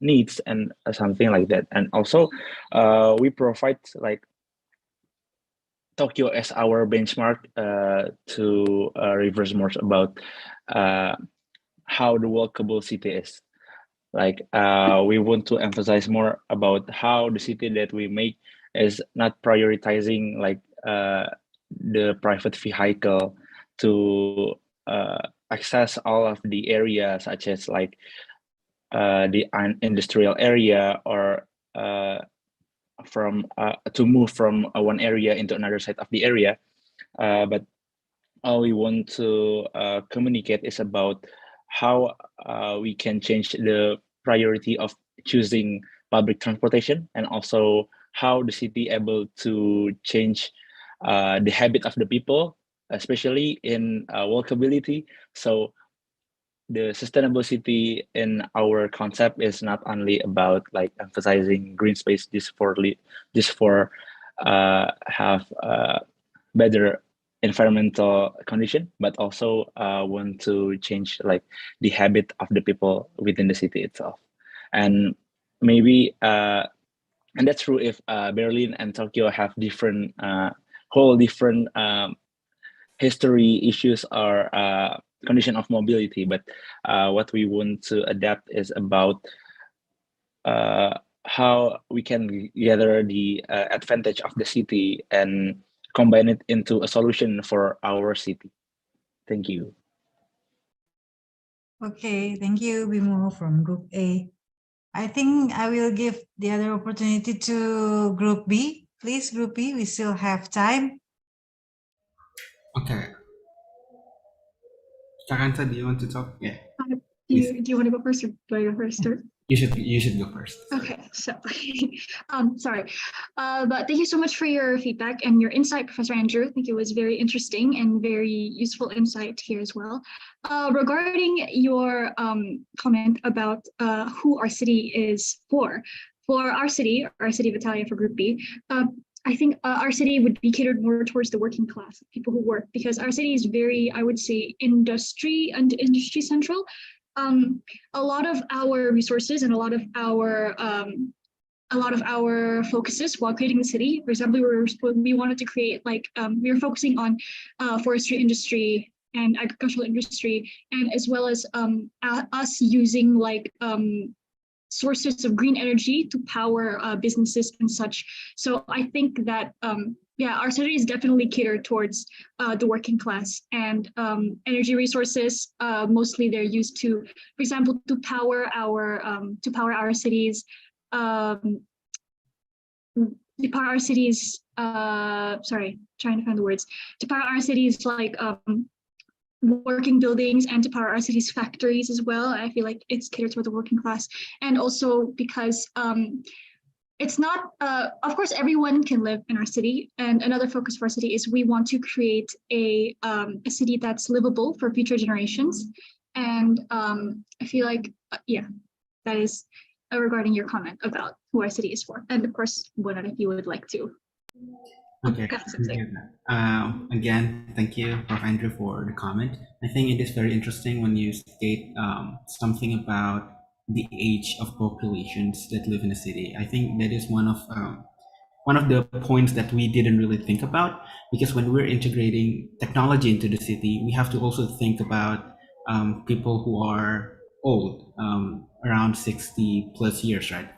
needs and something like that. And also we provide like Tokyo as our benchmark to reverse more about how the walkable city is. Like we want to emphasize more about how the city that we make is not prioritizing like the private vehicle to access all of the area, such as like the industrial area or from to move from one area into another side of the area. But all we want to communicate is about how we can change the priority of choosing public transportation, and also how the city able to change the habit of the people, especially in walkability. So the sustainable city in our concept is not only about like emphasizing green space just for have better environmental condition, but also want to change like the habit of the people within the city itself. And maybe and that's true if Berlin and Tokyo have different whole different history issues or condition of mobility, but what we want to adapt is about how we can gather the advantage of the city and combine it into a solution for our city. Thank you. Okay, thank you, Bimo from Group A. I think I will give the other opportunity to Group B. Please, Group B, we still have time. Okay. Karanta, do you want to talk? Yeah. Do you want to go first or do I go first? Or? You should go first. Okay, so sorry, but thank you so much for your feedback and your insight, Professor Andrew. I think it was very interesting and very useful insight here as well. Regarding your comment about who our city is for our city of Italia for Group B, I think our city would be catered more towards the working class, people who work, because our city is very, I would say, industry central. A lot of our resources and a lot of our focuses while creating the city. For example, we wanted to create like we were focusing on forestry industry and agricultural industry, and as well as us using like sources of green energy to power businesses and such. So I think that yeah, our city is definitely catered towards the working class, and energy resources. Mostly they're used to, for example, to power our cities. Sorry, trying to find the words. To power our cities like working buildings, and to power our city's factories as well. I feel like it's catered toward the working class, and also because it's not, of course, everyone can live in our city. And another focus for our city is we want to create a city that's livable for future generations. And I feel like, yeah, that is regarding your comment about who our city is for. And of course, Bonan, if you would like to. Okay. Again, thank you, Prof. Andrew, for the comment. I think it is very interesting when you state something about the age of populations that live in a city. I think that is one of the points that we didn't really think about, because when we're integrating technology into the city, we have to also think about people who are old, around 60 plus years, right?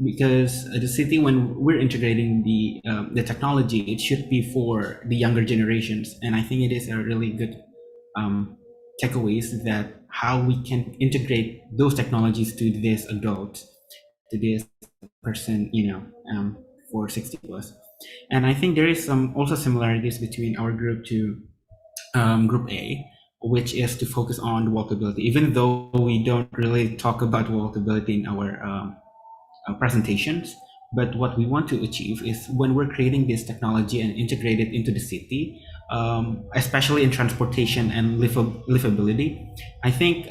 Because the city, when we're integrating the technology, it should be for the younger generations. And I think it is a really good takeaways that how we can integrate those technologies to this adult, to this person, for 60 plus. And I think there is some also similarities between our group to group A, which is to focus on the walkability, even though we don't really talk about walkability in our presentations. But what we want to achieve is when we're creating this technology and integrate it into the city, especially in transportation and livability, I think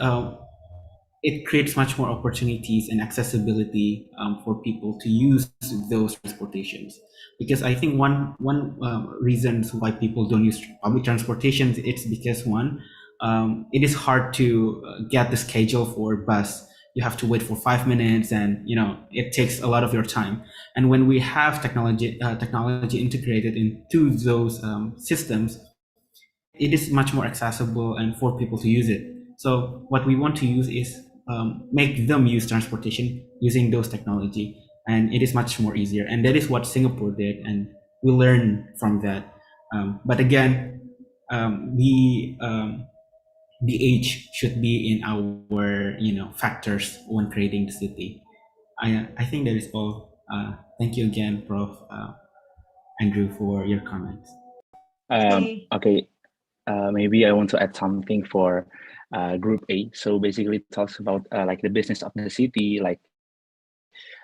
it creates much more opportunities and accessibility for people to use those transportations. Because I think one reasons why people don't use public transportation, it's because one, it is hard to get the schedule for bus. You have to wait for 5 minutes, and it takes a lot of your time. And when we have technology integrated into those systems, it is much more accessible and for people to use it. So what we want to use is make them use transportation using those technology, and it is much more easier. And that is what Singapore did, and we learn from that. But again, the age should be in our factors when creating the city. I think that is all. Thank you again, Prof. Andrew, for your comments. Okay. Maybe I want to add something for Group A. So basically, it talks about like the business of the city, like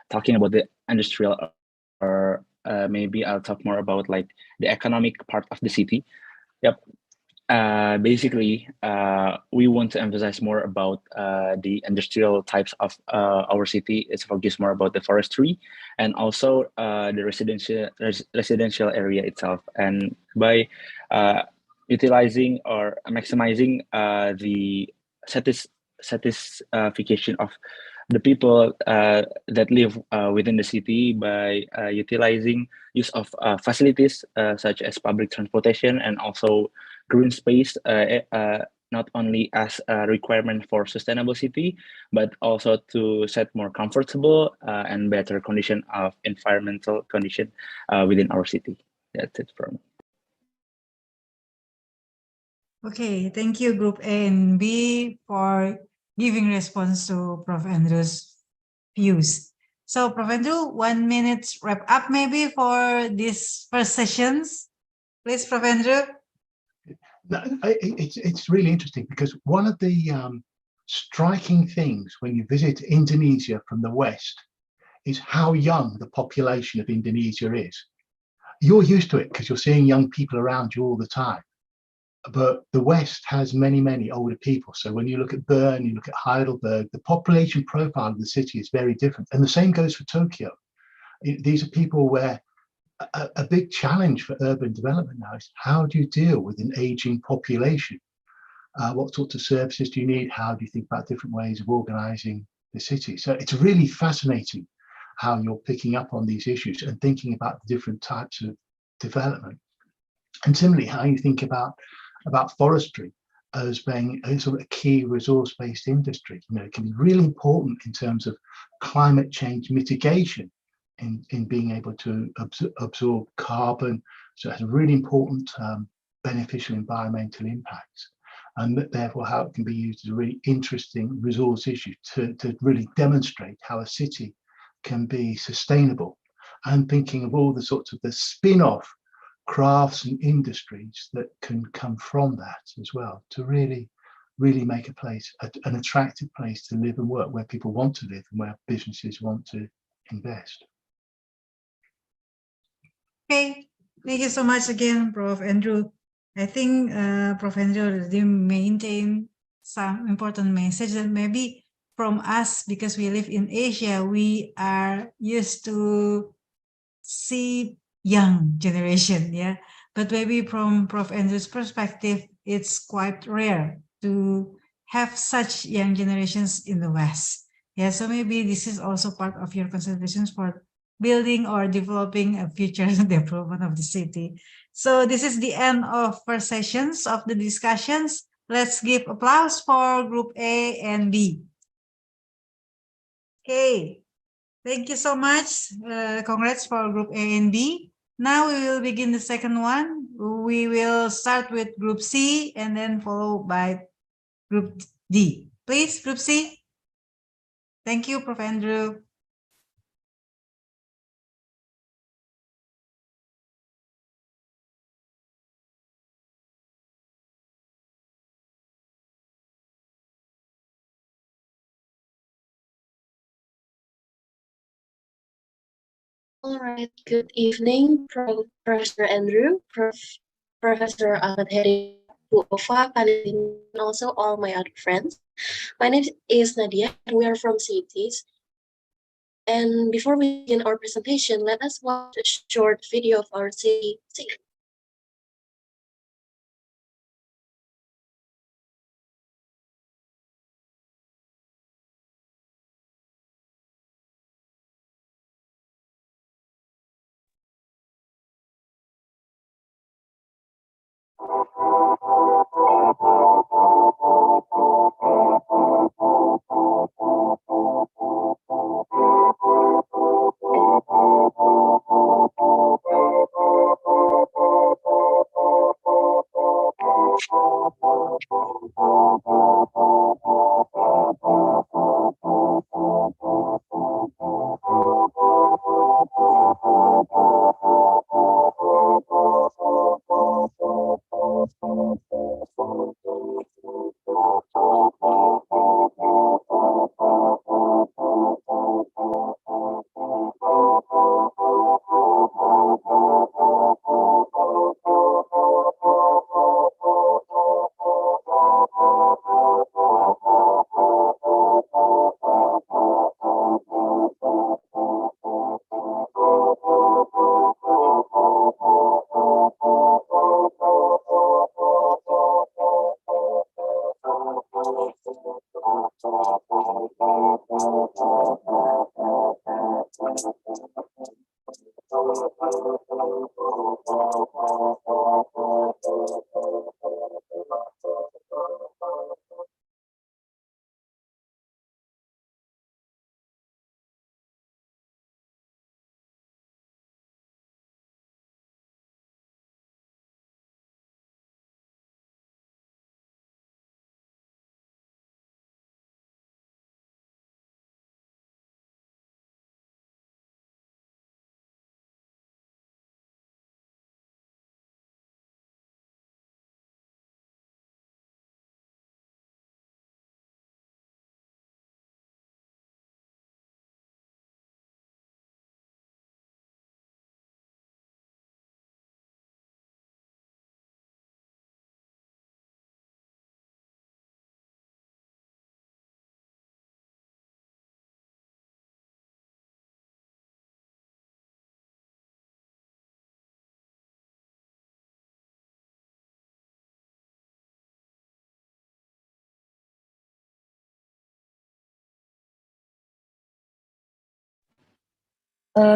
talking about the industrial, or maybe I'll talk more about like the economic part of the city. Yep. Basically, we want to emphasize more about the industrial types of our city. It's focused more about the forestry and also the residential area itself. And by utilizing or maximizing the satisfaction of the people that live within the city by utilizing use of facilities such as public transportation and also green space, not only as a requirement for sustainable city, but also to set more comfortable and better condition of environmental condition within our city. That's it from me. Okay, thank you, Group A and B, for giving response to Prof. Andrew's views. So, Prof. Andrew, 1 minute wrap up maybe for these first sessions. Please, Prof. Andrew. It's really interesting because one of the striking things when you visit Indonesia from the West is how young the population of Indonesia is. You're used to it because you're seeing young people around you all the time. But the West has many, many older people. So when you look at Bern, you look at Heidelberg, the population profile of the city is very different. And the same goes for Tokyo. These are people where a big challenge for urban development now is how do you deal with an aging population? What sorts of services do you need? How do you think about different ways of organizing the city? So it's really fascinating how you're picking up on these issues and thinking about the different types of development. And similarly, how you think about forestry as being a sort of a key resource-based industry. It can be really important in terms of climate change mitigation in being able to absorb carbon. So it has a really important beneficial environmental impacts. And therefore how it can be used as a really interesting resource issue to really demonstrate how a city can be sustainable, and thinking of all the sorts of the spin-off crafts and industries that can come from that as well, to really make a place, an attractive place to live and work, where people want to live and where businesses want to invest. Okay, thank you so much again, Prof. Andrew. I think Prof. Andrew already maintained some important message that maybe from us, because we live in Asia, we are used to see young generation, yeah. But maybe from Prof. Andrew's perspective, it's quite rare to have such young generations in the West. Yeah, so maybe this is also part of your considerations for building or developing a future development of the city. So this is the end of first sessions of the discussions. Let's give applause for group A and B. Okay, thank you so much. Congrats for group A and B. Now we will begin the second one. We will start with group C and then followed by group D. Please, group C. Thank you, Prof. Andrew. All right, good evening, Professor Andrew, Professor Ahmad Heri, Bu Ova, and also all my other friends. My name is Nadia, and we are from cities. And before we begin our presentation, let us watch a short video of our city.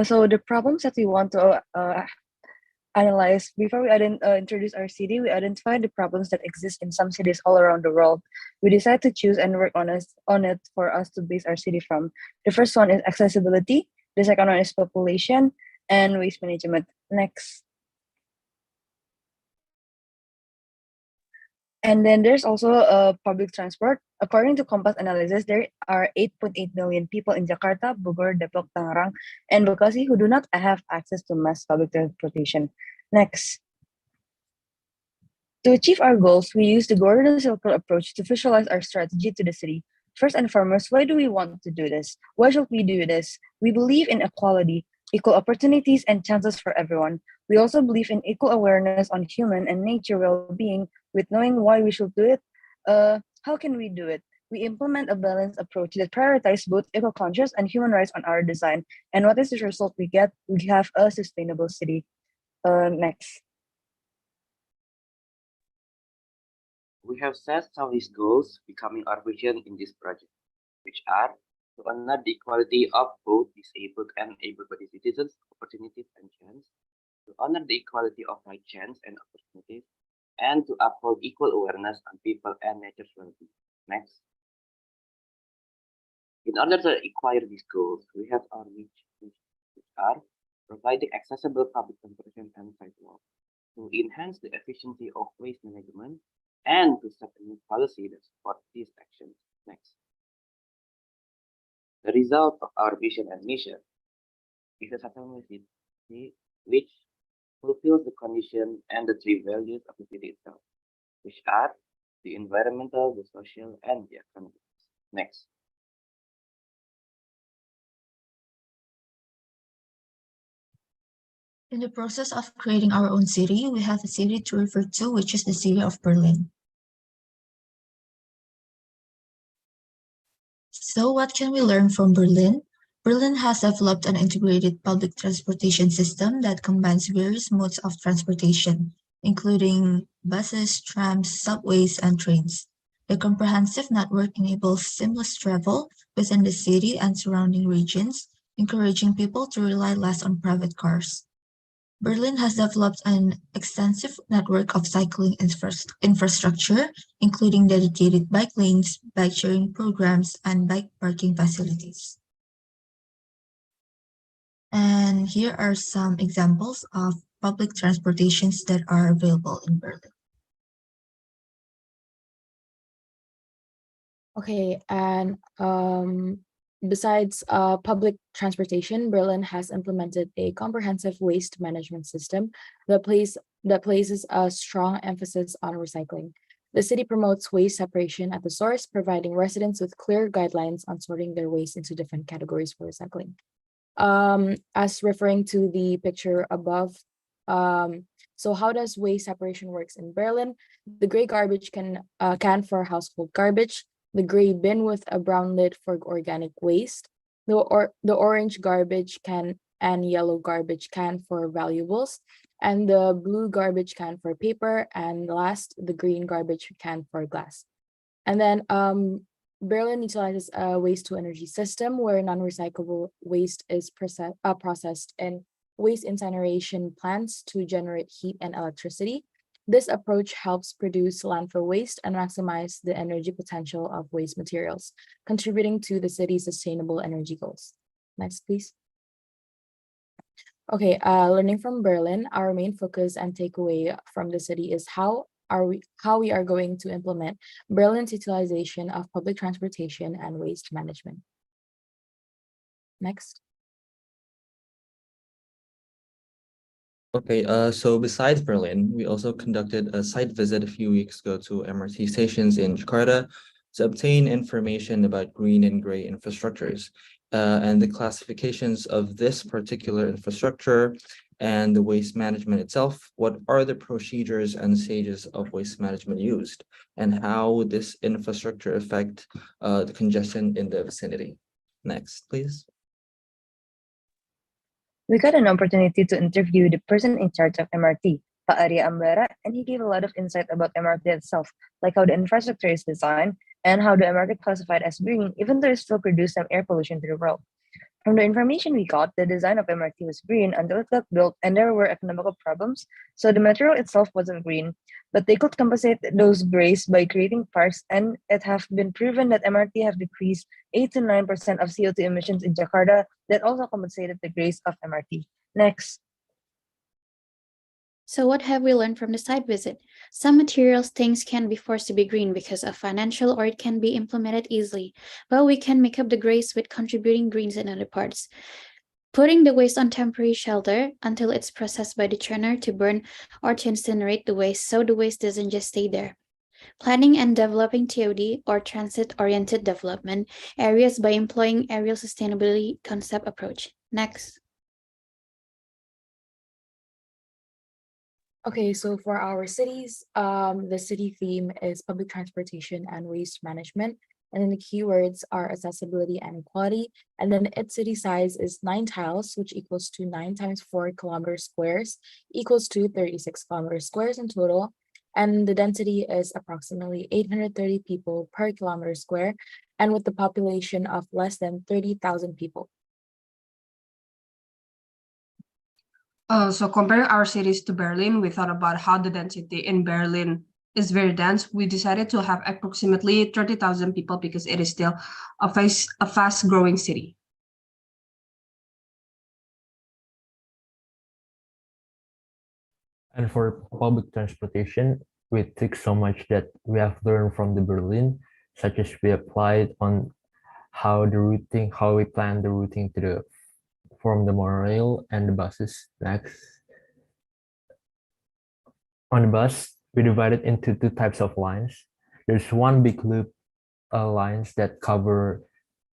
So the problems that we want to analyze before we introduce our city, we identify the problems that exist in some cities all around the world. We decide to choose and work on it for us to base our city from. The first one is accessibility. The second one is population and waste management. Next. And then there's also public transport. According to Compass analysis, there are 8.8 million people in Jakarta, Bogor, Depok, Tangerang, and Bekasi who do not have access to mass public transportation. Next. To achieve our goals, we use the golden circle approach to visualize our strategy to the city. First and foremost, why do we want to do this? Why should we do this? We believe in equality. equal opportunities, and chances for everyone. We also believe in equal awareness on human and nature well-being with knowing why we should do it. How can we do it? We implement a balanced approach that prioritizes both eco-conscious and human rights on our design. And what is the result we get? We have a sustainable city. Next. We have set some of these goals becoming our vision in this project, which are to honor the equality of both disabled and able-bodied citizens, opportunities and chance, to honor the equality of right chance and opportunities, and to uphold equal awareness on people and nature's well-being. Next. In order to acquire these goals, we have our which are providing accessible public transportation and sidewalks, to enhance the efficiency of waste management, and to set a new policy that supports these actions. Next. The result of our vision and mission is a sustainable city which fulfills the condition and the three values of the city itself, which are the environmental, the social, and the economic. Next. In the process of creating our own city, we have a city to refer to, which is the city of Berlin. So what can we learn from Berlin? Berlin has developed an integrated public transportation system that combines various modes of transportation, including buses, trams, subways, and trains. The comprehensive network enables seamless travel within the city and surrounding regions, encouraging people to rely less on private cars. Berlin has developed an extensive network of cycling infrastructure, including dedicated bike lanes, bike sharing programs, and bike parking facilities. And here are some examples of public transportations that are available in Berlin. Okay, and besides public transportation, Berlin has implemented a comprehensive waste management system that places a strong emphasis on recycling. The city promotes waste separation at the source, providing residents with clear guidelines on sorting their waste into different categories for recycling. As referring to the picture above, so how does waste separation works in Berlin? The gray garbage can for household garbage, the gray bin with a brown lid for organic waste, the orange garbage can and yellow garbage can for valuables, and the blue garbage can for paper, and last, the green garbage can for glass. And then Berlin utilizes a waste-to-energy system where non-recyclable waste is processed in waste incineration plants to generate heat and electricity. This approach helps produce landfill waste and maximize the energy potential of waste materials, contributing to the city's sustainable energy goals. Next, please. Okay, learning from Berlin, our main focus and takeaway from the city is how we are going to implement Berlin's utilization of public transportation and waste management. Next. Okay, so besides Berlin, we also conducted a site visit a few weeks ago to MRT stations in Jakarta to obtain information about green and gray infrastructures and the classifications of this particular infrastructure and the waste management itself. What are the procedures and stages of waste management used, and how would this infrastructure affect the congestion in the vicinity? Next, please. We got an opportunity to interview the person in charge of MRT, Pak Arya Ambara, and he gave a lot of insight about MRT itself, like how the infrastructure is designed and how the MRT classified as green, even though it still produces some air pollution to the world. From the information we got, the design of MRT was green until it got built and there were economical problems, so the material itself wasn't green, but they could compensate those grays by creating parks, and it have been proven that MRT have decreased 8 to 9% of CO2 emissions in Jakarta that also compensated the grays of MRT. Next. So what have we learned from the site visit? Some materials things can be forced to be green because of financial, or it can be implemented easily, but we can make up the grays with contributing greens in other parts. Putting the waste on temporary shelter until it's processed by the churner to burn or to incinerate the waste, so the waste doesn't just stay there. Planning and developing TOD, or transit-oriented development, areas by employing aerial sustainability concept approach. Next. Okay, so for our cities, the city theme is public transportation and waste management. And then the keywords are accessibility and equality. And then its city size is 9 tiles, which equals to 9 times 4 kilometer squares, equals to 36 kilometer squares in total. And the density is approximately 830 people per kilometer square, and with the population of less than 30,000 people. So comparing our cities to Berlin, we thought about how the density in Berlin is very dense. We decided to have approximately 30,000 people because it is still a fast growing city. And for public transportation, we took so much that we have learned from the Berlin, such as we applied on how we plan the routing to the from the monorail and the buses. Next, on the bus, we divided into two types of lines. There's one big loop lines that cover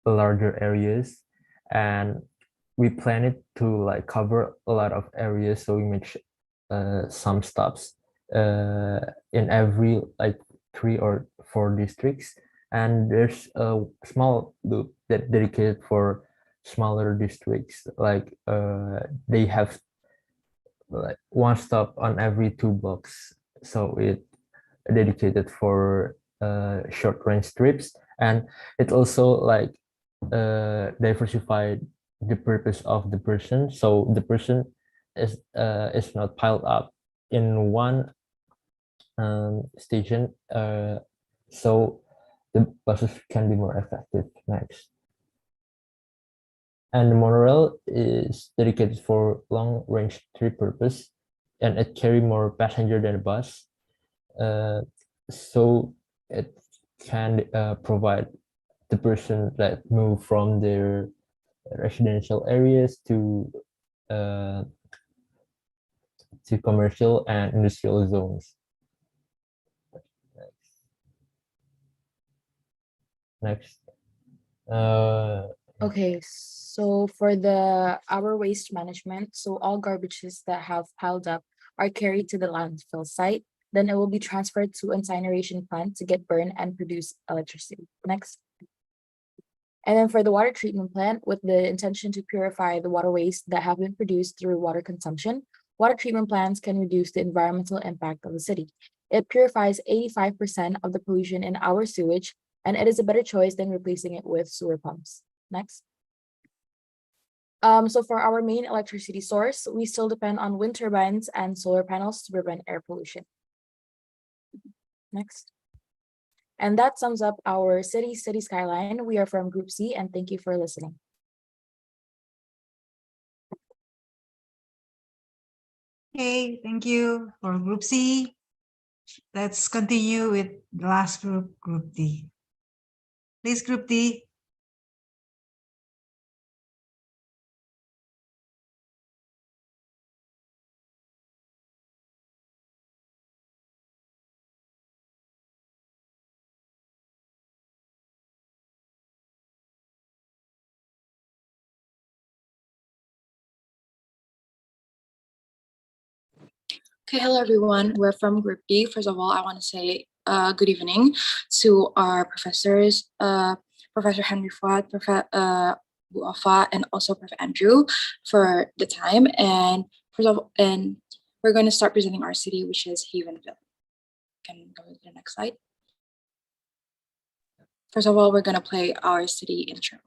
larger areas, and we plan it to like cover a lot of areas, so we make some stops in every like 3 or 4 districts, and there's a small loop that dedicated for smaller districts, like they have like one stop on every 2 blocks, so it dedicated for short range trips, and it also like diversified the purpose of the person, so the person is not piled up in one station, so the buses can be more effective. Next, and the monorail is dedicated for long range trip purpose, and it carry more passenger than a bus, so it can provide the person that move from their residential areas to commercial and industrial zones. Next. Okay, so for our waste management, so all garbages that have piled up are carried to the landfill site. Then it will be transferred to incineration plant to get burned and produce electricity. Next. And then for the water treatment plant, with the intention to purify the water waste that have been produced through water consumption, water treatment plants can reduce the environmental impact of the city. It purifies 85% of the pollution in our sewage, and it is a better choice than replacing it with sewer pumps. Next. So for our main electricity source, we still depend on wind turbines and solar panels to prevent air pollution. Next. And that sums up our city skyline. We are from Group C, and thank you for listening. Okay, thank you for Group C. Let's continue with the last group, Group D. Please, Group D. Okay, hello everyone. We're from Group D. First of all, I want to say good evening to our professors, Professor Henry Fuad, Bu Afa, and also Prof. Andrew for the time. And we're going to start presenting our city, which is Havenville. Can go to the next slide. First of all, we're going to play our city intro.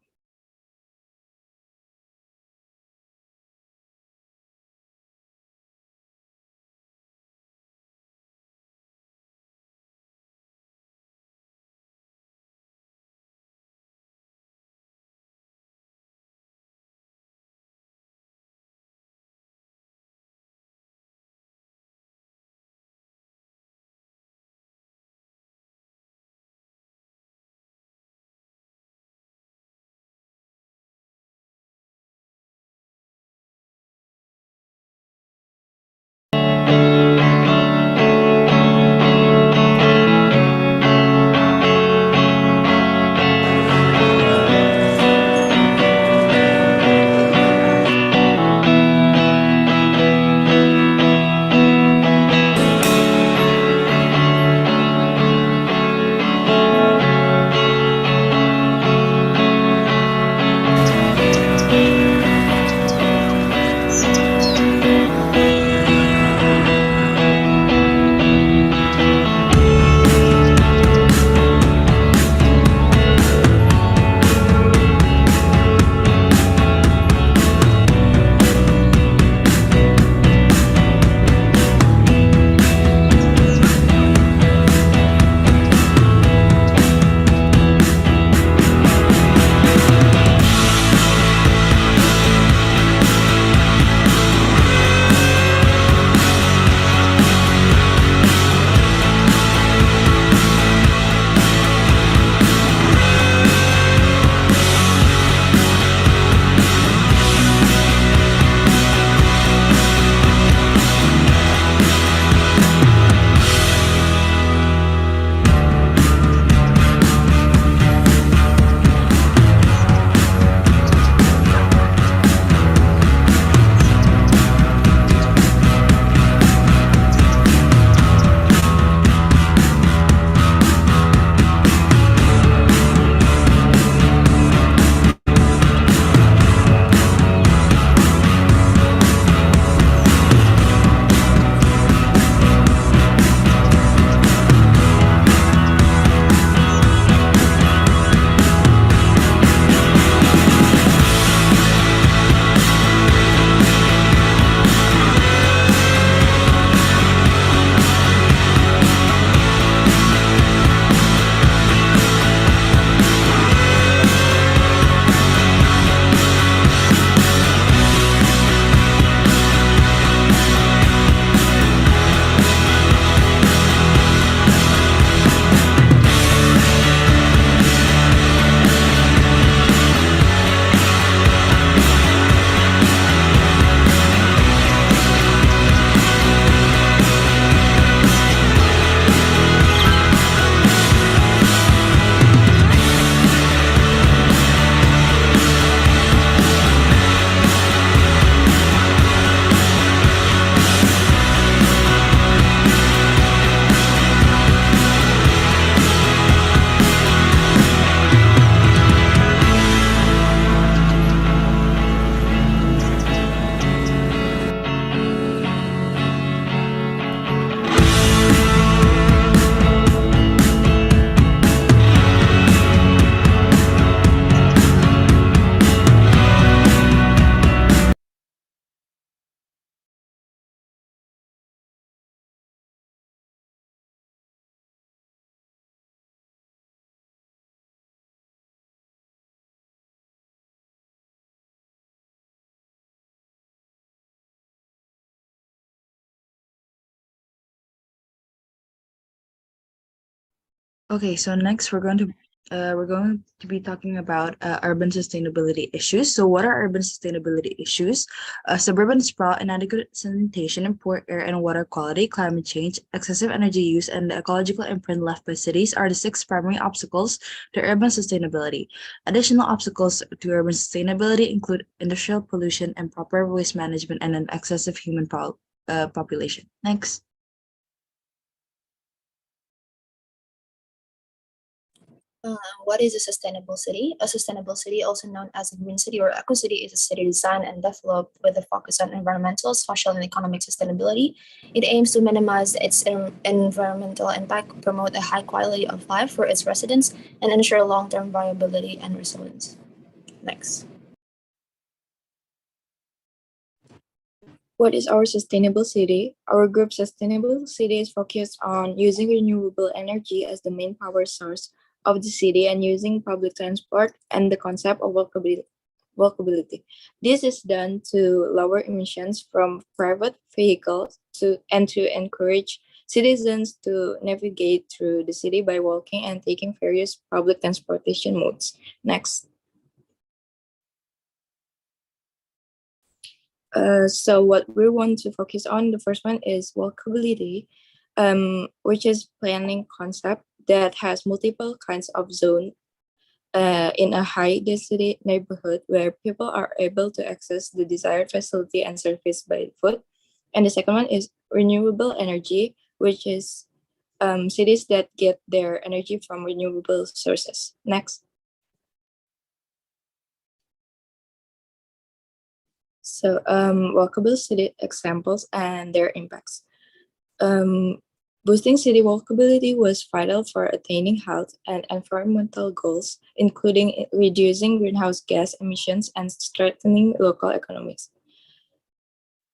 Okay, so next we're going to be talking about urban sustainability issues. So what are urban sustainability issues? Suburban sprawl, inadequate sanitation, poor air and water quality, climate change, excessive energy use, and the ecological imprint left by cities are the 6 primary obstacles to urban sustainability. Additional obstacles to urban sustainability include industrial pollution, improper waste management, and an excessive human population. Next. What is a sustainable city? A sustainable city, also known as a green city or eco city, is a city designed and developed with a focus on environmental, social, and economic sustainability. It aims to minimize its environmental impact, promote a high quality of life for its residents, and ensure long-term viability and resilience. Next. What is our sustainable city? Our group Sustainable City is focused on using renewable energy as the main power source of the city and using public transport and the concept of walkability. This is done to lower emissions from private vehicles and to encourage citizens to navigate through the city by walking and taking various public transportation modes. Next. So what we want to focus on, the first one is walkability, which is planning concept that has multiple kinds of zone in a high density neighborhood where people are able to access the desired facility and service by foot. And the second one is renewable energy, which is cities that get their energy from renewable sources. Next. So walkable city examples and their impacts. Boosting city walkability was vital for attaining health and environmental goals, including reducing greenhouse gas emissions and strengthening local economies.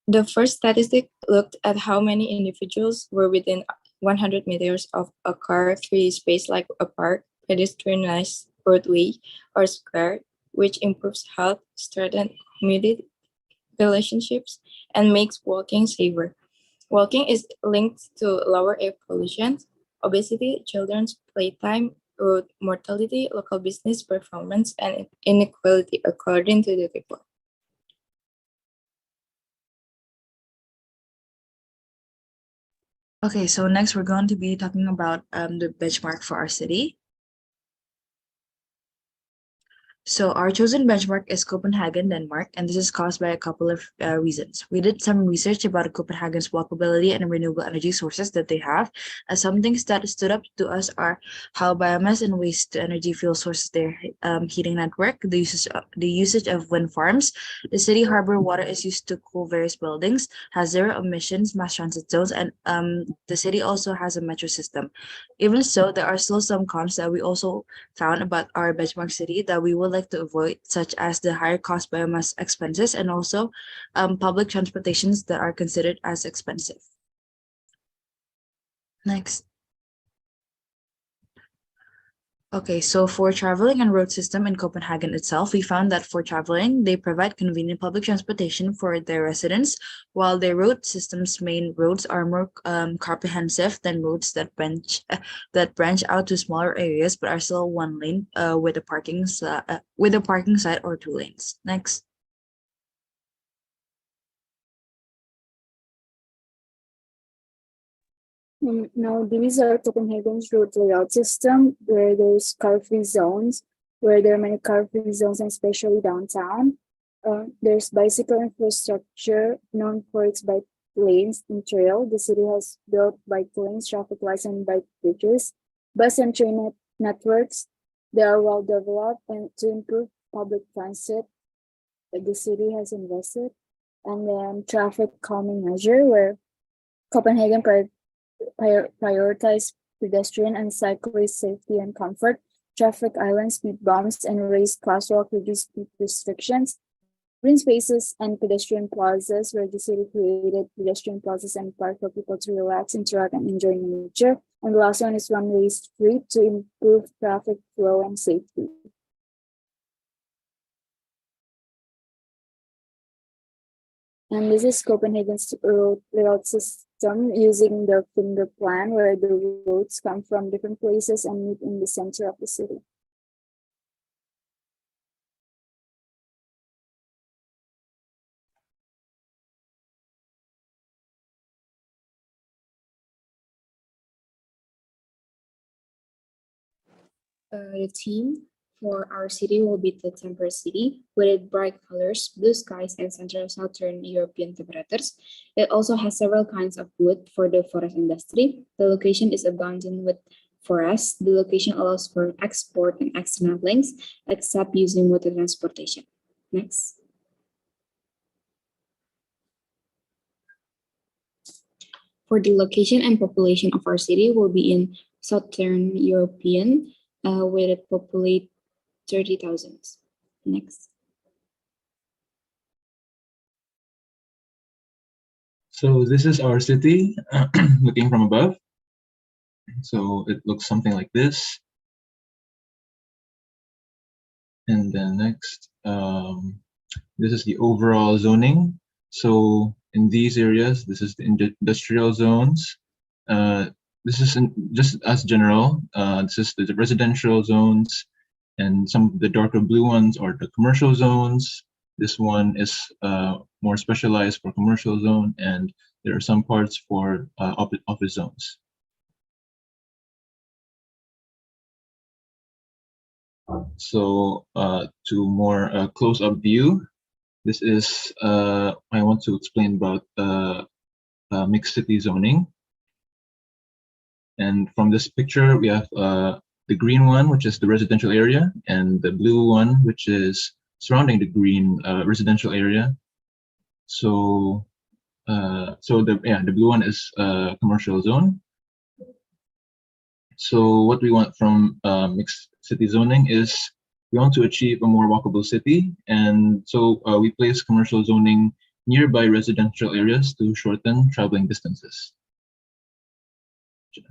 The first statistic looked at how many individuals were within 100 meters of a car-free space like a park, pedestrianized roadway, or square, which improves health, strengthens community relationships, and makes walking safer. Walking is linked to lower air pollution, obesity, children's playtime, road mortality, local business performance, and inequality, according to the report. Okay, so next we're going to be talking about the benchmark for our city. So our chosen benchmark is Copenhagen, Denmark, and this is caused by a couple of reasons. We did some research about Copenhagen's walkability and renewable energy sources that they have. Some things that stood up to us are how biomass and waste to energy fuel sources their heating network, the usage of wind farms. The city harbor water is used to cool various buildings, has zero emissions, mass transit zones, and the city also has a metro system. Even so, there are still some cons that we also found about our benchmark city that we would like to avoid, such as the higher cost biomass expenses and also public transportations that are considered as expensive. Next. Okay, so for traveling and road system in Copenhagen itself, we found that for traveling, they provide convenient public transportation for their residents, while their road system's main roads are more comprehensive than roads that branch out to smaller areas but are still one lane with a parking side or 2 lanes. Next. Now, these are Copenhagen's road layout system, where there's car-free zones, where there are many car-free zones, and especially downtown. There's bicycle infrastructure known for its bike lanes and trail. The city has built bike lanes, traffic lights, and bike bridges. Bus and train networks, they are well developed, and to improve public transit, the city has invested. And then traffic calming measure, where Copenhagen prioritize pedestrian and cyclist safety and comfort, traffic islands, speed bumps, and raised crosswalk reduce speed restrictions, green spaces and pedestrian plazas, where the city created pedestrian plazas and park for people to relax, interact, and enjoy nature. And the last one is one-way street to improve traffic flow and safety. And this is Copenhagen's road layout system using the finger plan where the roads come from different places and meet in the center of the city. The theme for our city will be the temperate city with bright colors, blue skies, and Central Southern European temperatures. It also has several kinds of wood for the forest industry. The location is abundant with forests. The location allows for export and external links, except using water transportation. Next. For the location and population of our city will be in Southern European, where it populate 30,000. Next. So this is our city looking from above. So it looks something like this. And then next, this is the overall zoning. So in these areas, this is the industrial zones. This is just as general. This is the residential zones, and some of the darker blue ones are the commercial zones. This one is more specialized for commercial zone, and there are some parts for office zones. So to more close-up view, this is I want to explain about mixed city zoning. And from this picture, we have the green one, which is the residential area, and the blue one, which is surrounding the green residential area. So the blue one is commercial zone. So what we want from mixed city zoning is we want to achieve a more walkable city, and so we place commercial zoning nearby residential areas to shorten traveling distances.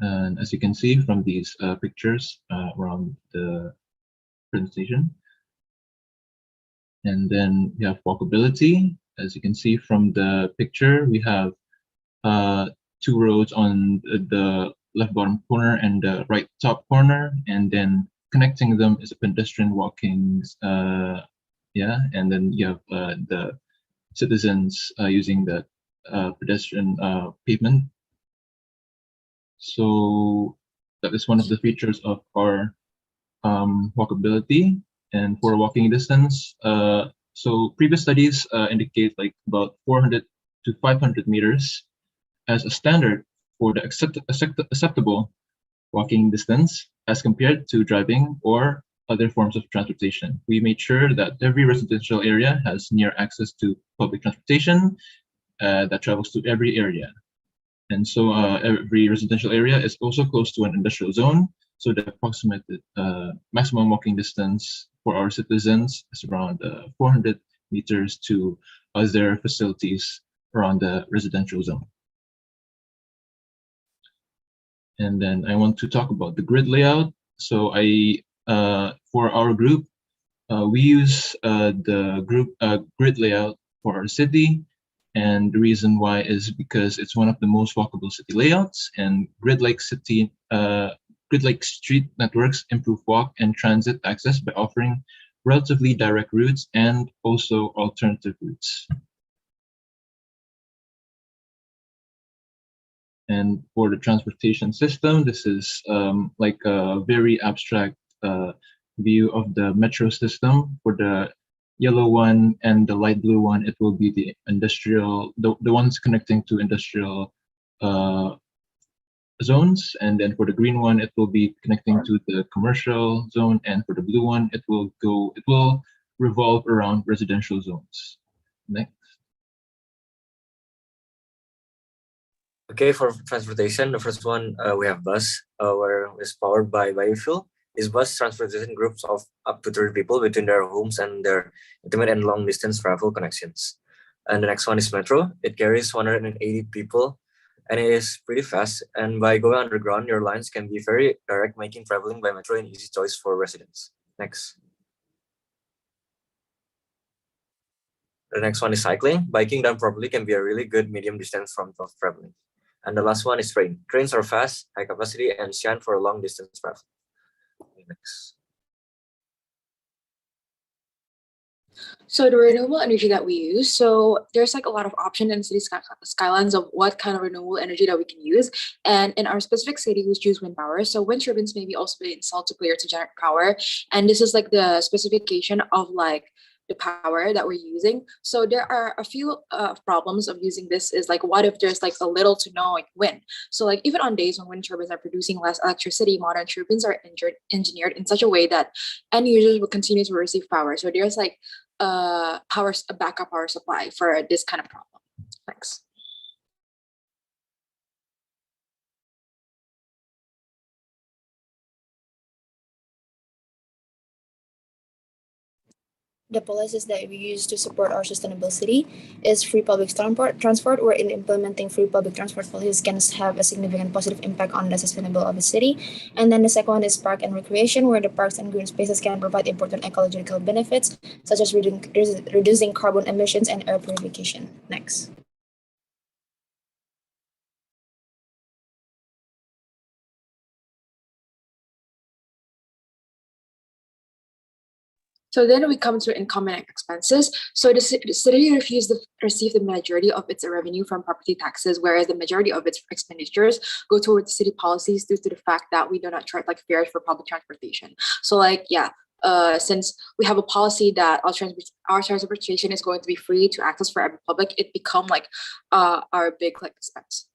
And as you can see from these pictures around the presentation. And then we have walkability. As you can see from the picture, we have two roads on the left bottom corner and the right top corner, and then connecting them is a pedestrian walking, and then you have the citizens using the pedestrian pavement. So that is one of the features of our walkability. And for walking distance, so previous studies indicate like about 400 to 500 meters as a standard for the acceptable walking distance as compared to driving or other forms of transportation. We made sure that every residential area has near access to public transportation that travels to every area. And so every residential area is also close to an industrial zone. So the approximate maximum walking distance for our citizens is around 400 meters to other facilities around the residential zone. And then I want to talk about the grid layout. So for our group, we use the grid layout for our city. And the reason why is because it's one of the most walkable city layouts, and grid-like street networks improve walk and transit access by offering relatively direct routes and also alternative routes. And for the transportation system, this is like a very abstract view of the metro system. For the yellow one and the light blue one, it will be the industrial, the ones connecting to industrial zones. And then for the green one, it will be connecting to the commercial zone. And for the blue one, it will revolve around residential zones. Next. Okay, for transportation, the first one we have bus, where it's powered by biofuel. This bus transportation groups of up to 30 people between their homes and their intimate and long distance travel connections. And the next one is metro. It carries 180 people and it is pretty fast. And by going underground, your lines can be very direct, making traveling by metro an easy choice for residents. Next. The next one is cycling. Biking done properly can be a really good medium distance form of traveling. And the last one is train. Trains are fast, high capacity, and shine for long distance travel. Next. So the renewable energy that we use, so there's like a lot of options in city skylines of what kind of renewable energy that we can use. And in our specific city, we choose wind power. So wind turbines may be also be installed to clear to generate power. And this is like the specification of like the power that we're using. So there are a few problems of using this is like, what if there's like a little to no like wind? So like even on days when wind turbines are producing less electricity, modern turbines are engineered in such a way that end users will continue to receive power. So there's like a backup power supply for this kind of problem. Thanks. The policies that we use to support our sustainable city is free public transport, where in implementing free public transport policies can have a significant positive impact on the sustainability of the city. And then the second one is park and recreation, where the parks and green spaces can provide important ecological benefits, such as reducing carbon emissions and air purification. Next. So then we come to income and expenses. So the city refused to receive the majority of its revenue from property taxes, whereas the majority of its expenditures go towards city policies due to the fact that we do not charge like fares for public transportation. So like, yeah, since we have a policy that our transportation is going to be free to access for every public, it become like our big like expense.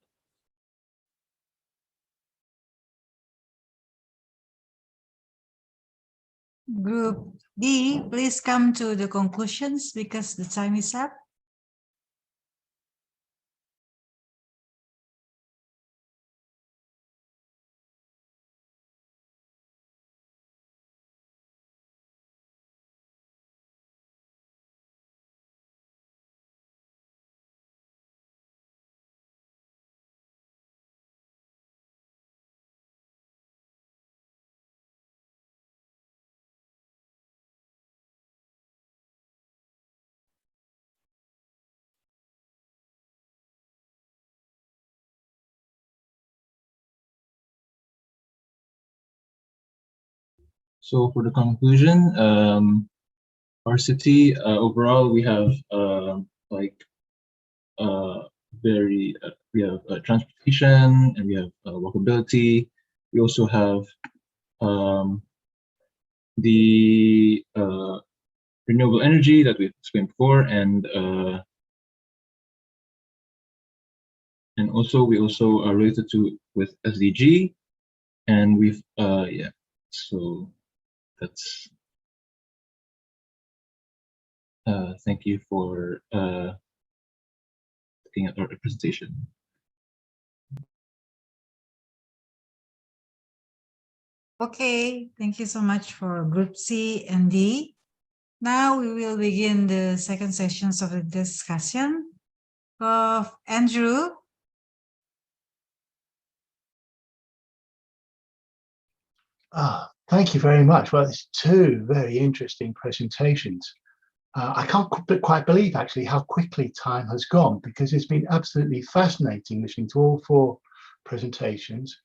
Group D, please come to the conclusions because the time is up. So for the conclusion, our city overall, we have we have transportation and we have walkability. We also have the renewable energy that we've explained before, and also we also are related to with SDG, and we've yeah. So that's thank you for looking at our presentation. Okay, thank you so much for Group C and D. Now we will begin the second sessions of the discussion. Prof. Andrew. Thank you very much. Well, it's two very interesting presentations. I can't quite believe actually how quickly time has gone, because it's been absolutely fascinating listening to all four presentations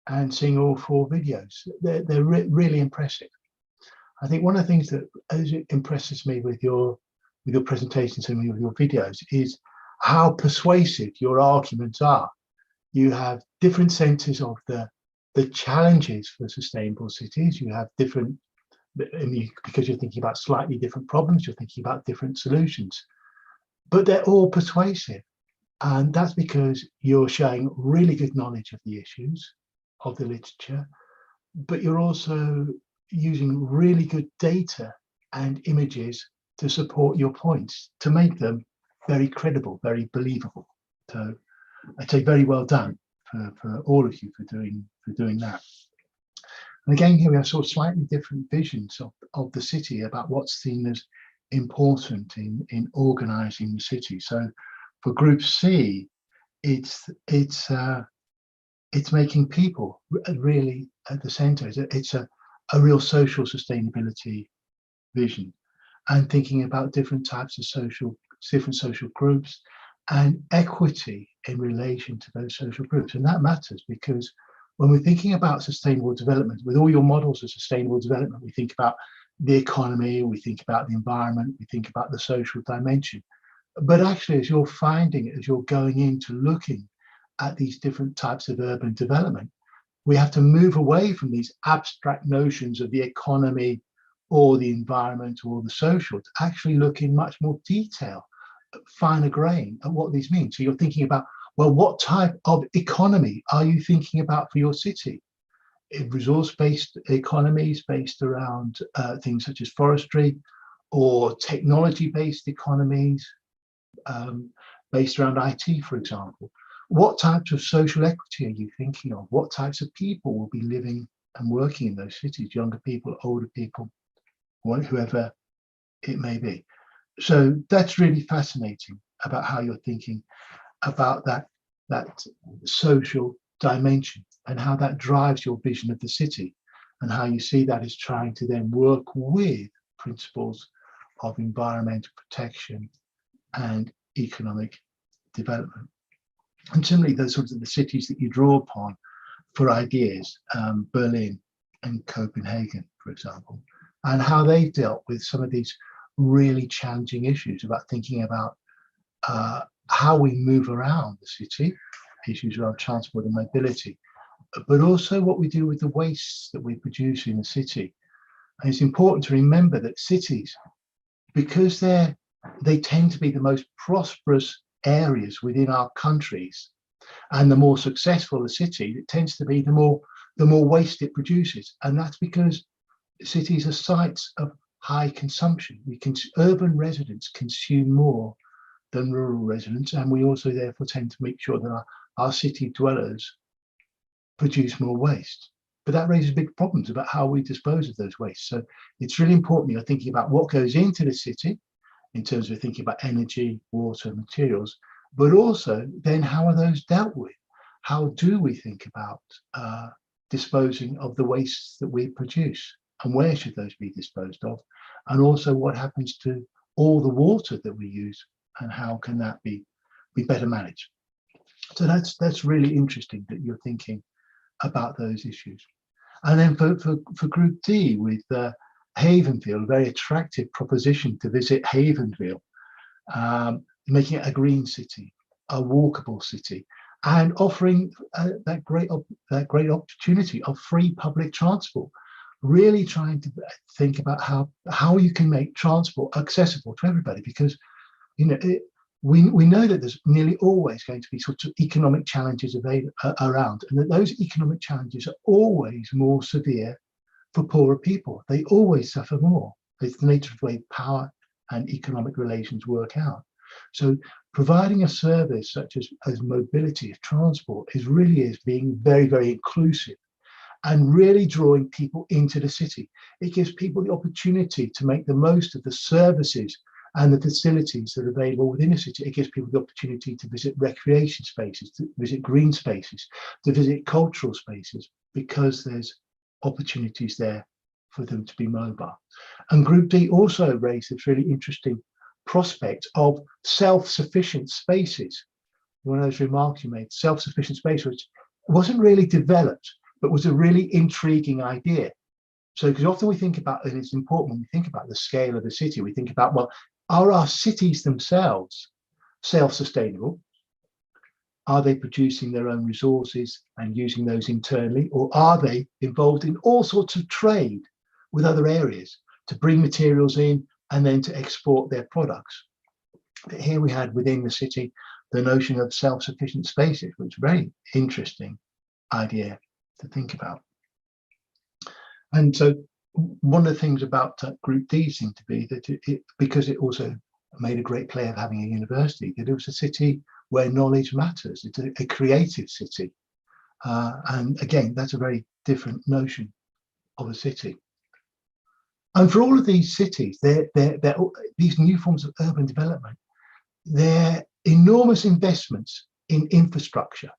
and seeing all four videos. They're really impressive. I think one of the things that impresses me with your presentations and with your videos is how persuasive your arguments are. You have different senses of the challenges for sustainable cities. You have different, because you're thinking about slightly different problems, you're thinking about different solutions, but they're all persuasive. And that's because you're showing really good knowledge of the issues, of the literature, but you're also using really good data and images to support your points, to make them very credible, very believable. So I'd say very well done for all of you for doing that. And again, here we have sort of slightly different visions of the city about what's seen as important in organizing the city. So for Group C, it's making people really at the center. It's a real social sustainability vision, and thinking about different types of different social groups, and equity in relation to those social groups. And that matters because when we're thinking about sustainable development, with all your models of sustainable development, we think about the economy, we think about the environment, we think about the social dimension. But actually, as you're finding it, as you're going into looking at these different types of urban development, we have to move away from these abstract notions of the economy or the environment or the social to actually look in much more detail, finer grain at what these mean. So you're thinking about, well, what type of economy are you thinking about for your city? Resource-based economies based around things such as forestry, or technology-based economies based around IT, for example. What types of social equity are you thinking of? What types of people will be living and working in those cities? Younger people, older people, whoever it may be. So that's really fascinating about how you're thinking about that social dimension and how that drives your vision of the city, and how you see that as trying to then work with principles of environmental protection and economic development. And similarly, those sorts of the cities that you draw upon for ideas, Berlin and Copenhagen, for example, and how they dealt with some of these really challenging issues about thinking about how we move around the city, issues around transport and mobility, but also what we do with the wastes that we produce in the city. And it's important to remember that cities, because they tend to be the most prosperous areas within our countries, and the more successful the city, it tends to be the more waste it produces. And that's because cities are sites of high consumption. Urban residents consume more than rural residents, and we also therefore tend to make sure that our city dwellers produce more waste. But that raises big problems about how we dispose of those wastes. So it's really important you're thinking about what goes into the city in terms of thinking about energy, water, materials, but also then how are those dealt with? How do we think about disposing of the wastes that we produce, and where should those be disposed of? And also what happens to all the water that we use, and how can that be better managed? So that's really interesting that you're thinking about those issues. And then for Group D, with Havenfield, a very attractive proposition to visit Havenfield, making it a green city, a walkable city, and offering that great opportunity of free public transport. Really trying to think about how you can make transport accessible to everybody, because we know that there's nearly always going to be sorts of economic challenges around, and that those economic challenges are always more severe for poorer people. They always suffer more. It's the nature of the way power and economic relations work out. So providing a service such as mobility of transport is being very, very inclusive and really drawing people into the city. It gives people the opportunity to make the most of the services and the facilities that are available within a city. It gives people the opportunity to visit recreation spaces, to visit green spaces, to visit cultural spaces, because there's opportunities there for them to be mobile. And Group D also raised this really interesting prospect of self-sufficient spaces. One of those remarks you made, self-sufficient space, which wasn't really developed, but was a really intriguing idea. So, because often we think about, and it's important when we think about the scale of the city, we think about, well, are our cities themselves self-sustainable? Are they producing their own resources and using those internally? Or are they involved in all sorts of trade with other areas to bring materials in and then to export their products? But here we had within the city the notion of self-sufficient spaces, which is a very interesting idea to think about. And so one of the things about Group D seemed to be that because it also made a great play of having a university, that it was a city where knowledge matters. It's a creative city. And again, that's a very different notion of a city. And for all of these cities, these new forms of urban development, they're enormous investments in infrastructure.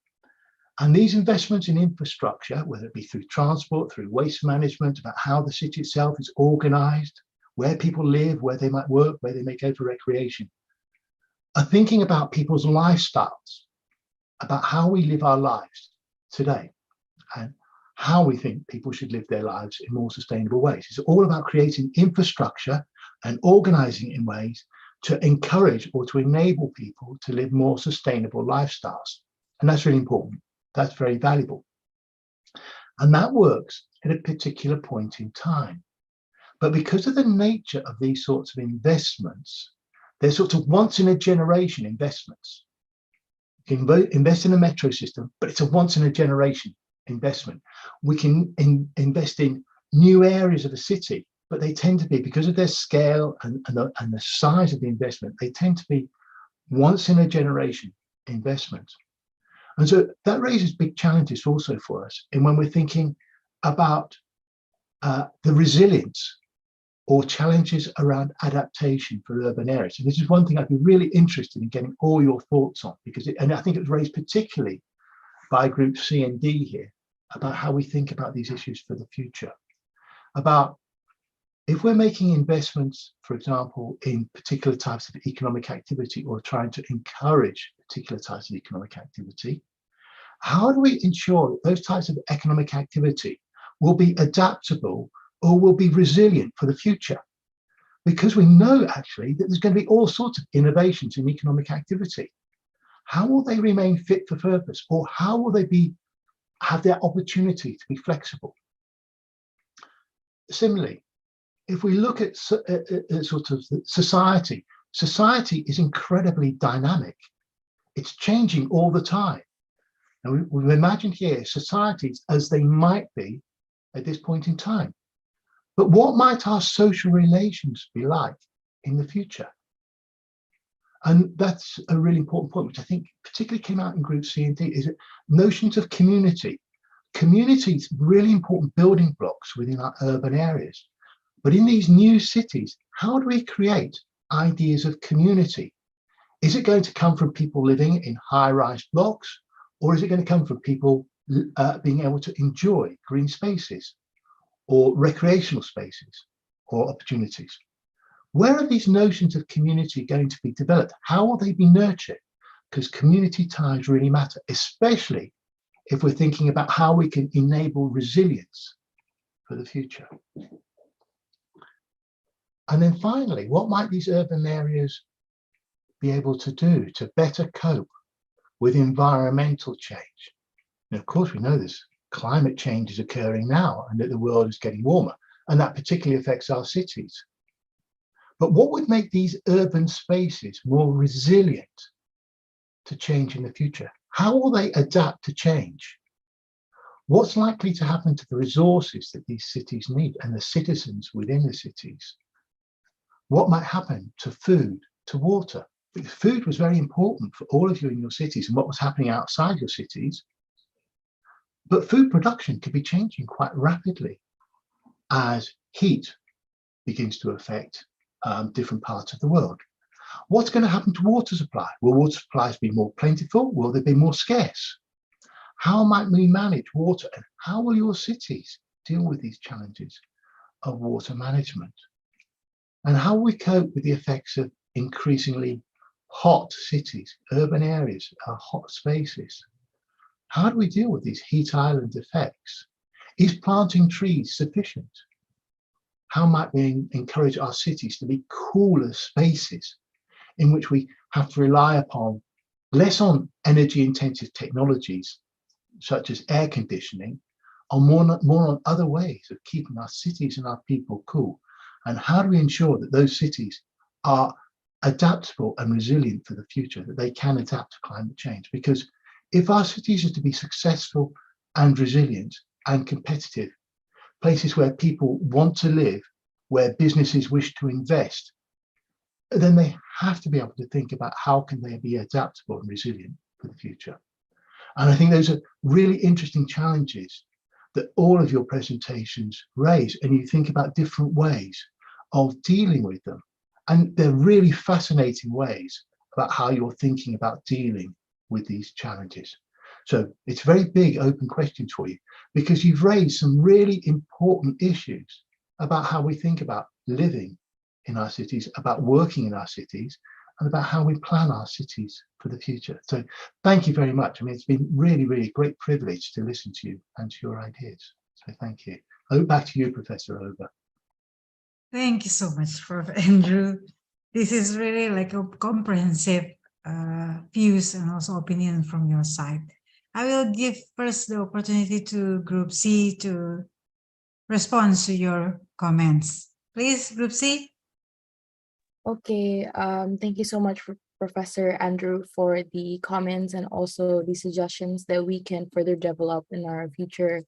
And these investments in infrastructure, whether it be through transport, through waste management, about how the city itself is organized, where people live, where they might work, where they may go for recreation, are thinking about people's lifestyles about how we live our lives today and how we think people should live their lives in more sustainable ways. It's all about creating infrastructure and organizing in ways to encourage or to enable people to live more sustainable lifestyles. And that's really important. That's very valuable. And that works at a particular point in time. But because of the nature of these sorts of investments, they're sort of once in a generation investments. You can invest in a metro system, but it's a once in a generation investment. We can invest in new areas of a city, but they tend to be, because of their scale and the size of the investment, they tend to be once in a generation investments. And so that raises big challenges also for us. And when we're thinking about the resilience or challenges around adaptation for urban areas. And this is one thing I'd be really interested in getting all your thoughts on, because and I think it was raised particularly by group C and D here, about how we think about these issues for the future. About if we're making investments, for example, in particular types of economic activity or trying to encourage particular types of economic activity, how do we ensure that those types of economic activity will be adaptable or will be resilient for the future? Because we know actually that there's going to be all sorts of innovations in economic activity. How will they remain fit for purpose, or how will they have their opportunity to be flexible? Similarly, if we look at sort of society is incredibly dynamic. It's changing all the time. And we've imagined here societies as they might be at this point in time. But what might our social relations be like in the future? And that's a really important point, which I think particularly came out in group C and D, is that notions of community. Community is really important building blocks within our urban areas. But in these new cities, how do we create ideas of community? Is it going to come from people living in high-rise blocks, or is it going to come from people being able to enjoy green spaces or recreational spaces or opportunities? Where are these notions of community going to be developed? How will they be nurtured? Because community ties really matter, especially if we're thinking about how we can enable resilience for the future. And then finally, what might these urban areas be able to do to better cope with environmental change? And of course, we know this climate change is occurring now and that the world is getting warmer, and that particularly affects our cities. But what would make these urban spaces more resilient to change in the future? How will they adapt to change? What's likely to happen to the resources that these cities need and the citizens within the cities? What might happen to food, to water? Because food was very important for all of you in your cities and what was happening outside your cities. But food production could be changing quite rapidly as heat begins to affect different parts of the world. What's going to happen to water supply? Will water supplies be more plentiful? Will they be more scarce? How might we manage water, and how will your cities deal with these challenges of water management? And how will we cope with the effects of increasingly hot cities, urban areas, hot spaces? How do we deal with these heat island effects? Is planting trees sufficient? How might we encourage our cities to be cooler spaces in which we have to rely upon less on energy intensive technologies such as air conditioning, and more on other ways of keeping our cities and our people cool? And how do we ensure that those cities are adaptable and resilient for the future, that they can adapt to climate change? Because if our cities are to be successful and resilient and competitive, places where people want to live, where businesses wish to invest, then they have to be able to think about how can they be adaptable and resilient for the future. And I think those are really interesting challenges that all of your presentations raise, and you think about different ways of dealing with them. And they're really fascinating ways about how you're thinking about dealing with these challenges. So it's very big open questions for you, because you've raised some really important issues about how we think about living in our cities, about working in our cities, and about how we plan our cities for the future. So thank you very much. I mean, it's been really, really a great privilege to listen to you and to your ideas. So thank you. Back to you, Professor Ober. Thank you so much, Prof. Andrew. This is really like a comprehensive views and also opinion from your side. I will give first the opportunity to Group C to respond to your comments. Please, Group C. Okay, thank you so much, Professor Andrew, for the comments and also the suggestions that we can further develop in our future,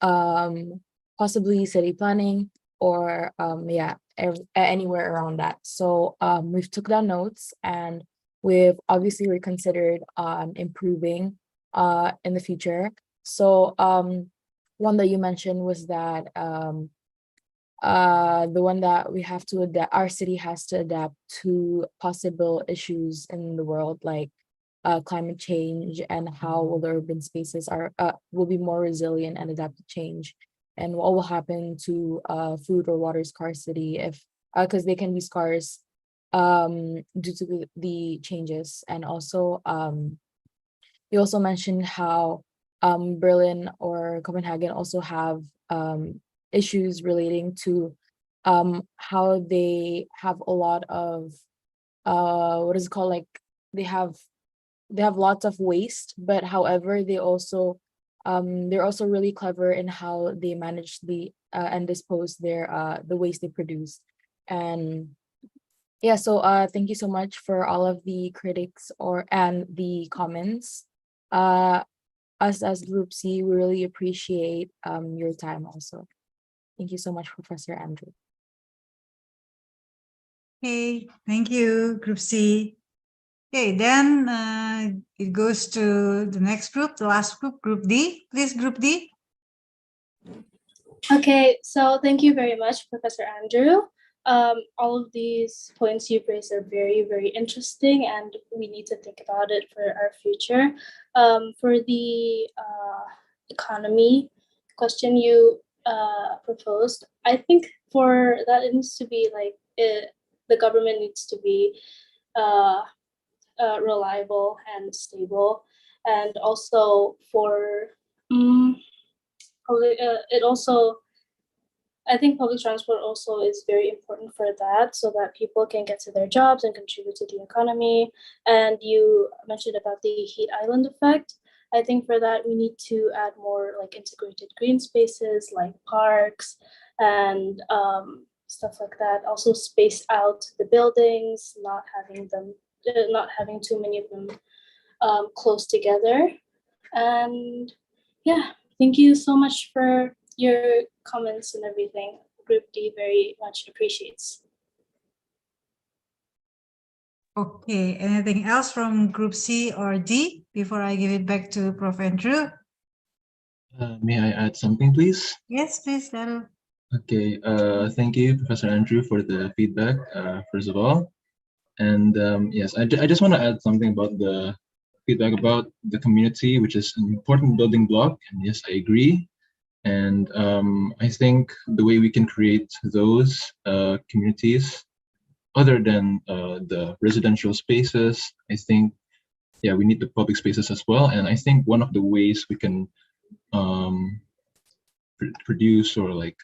possibly city planning or anywhere around that. So we've took down notes and we've obviously reconsidered on improving in the future. So one that you mentioned was that the one that we have to adapt, our city has to adapt to possible issues in the world, like climate change, and how will the urban spaces will be more resilient and adapt to change, and what will happen to food or water scarcity if because they can be scarce due to the changes. And also you also mentioned how Berlin or Copenhagen also have issues relating to how they have a lot of what is it called, like they have lots of waste, but however they're also really clever in how they manage the and dispose their the waste they produce. And yeah, so thank you so much for all of the critics and the comments. Us as Group C, we really appreciate your time also. Thank you so much, Professor Andrew. Okay, thank you, Group C. Okay, then it goes to the next group, the last group, Group D. Please, Group D. Okay, so thank you very much, Professor Andrew. All of these points you've raised are very, very interesting, and we need to think about it for our future. For the economy question you proposed, I think for that it needs to be like the government needs to be reliable and stable, and also for it also, I think public transport also is very important for that, so that people can get to their jobs and contribute to the economy. And you mentioned about the heat island effect. I think for that we need to add more like integrated green spaces like parks and stuff like that. Also space out the buildings, not having too many of them close together. And yeah, thank you so much for your comments and everything. Group D very much appreciates. Okay, anything else from Group C or D before I give it back to Prof. Andrew? May I add something, please? Yes, please, Daryl. Okay, thank you, Professor Andrew, for the feedback, first of all. And yes, I just want to add something about the feedback about the community, which is an important building block. And yes, I agree. And I think the way we can create those communities, other than the residential spaces, I think, yeah, we need the public spaces as well. And I think one of the ways we can produce or like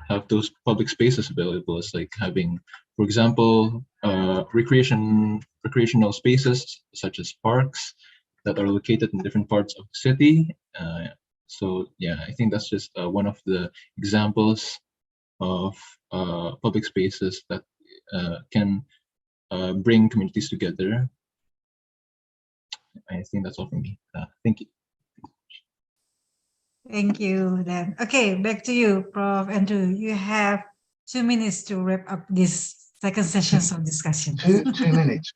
have those public spaces available is like having, for example, recreational spaces such as parks that are located in different parts of the city. So yeah, I think that's just one of the examples of public spaces that can bring communities together. I think that's all from me. Thank you. Thank you, Dan. Okay, back to you, Prof. Andrew. You have 2 minutes to wrap up this second session of discussion. 2 minutes.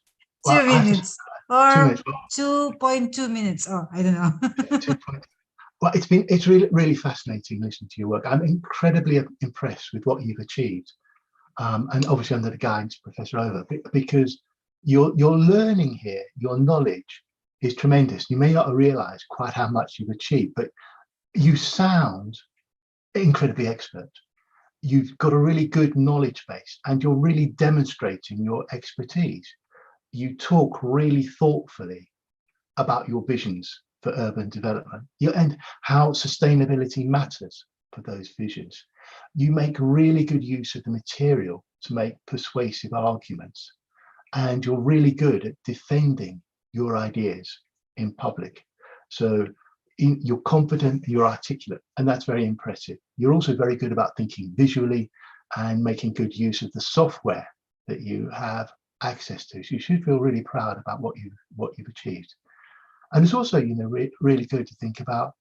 2 minutes. Or 2 minutes. 2.2 minutes. Oh, I don't know. Well, it's really fascinating listening to your work. I'm incredibly impressed with what you've achieved, and obviously under the guidance of Professor Over, because your learning here, your knowledge is tremendous. You may not realize quite how much you've achieved, but you sound incredibly expert. you've got a really good knowledge base and you're really demonstrating your expertise. You talk really thoughtfully about your visions for urban development and how sustainability matters for those visions. You make really good use of the material to make persuasive arguments, and you're really good at defending your ideas in public. So you're confident, you're articulate, and that's very impressive. You're also very good about thinking visually and making good use of the software that you have access to. So you should feel really proud about what you've achieved. And it's also, really good to think about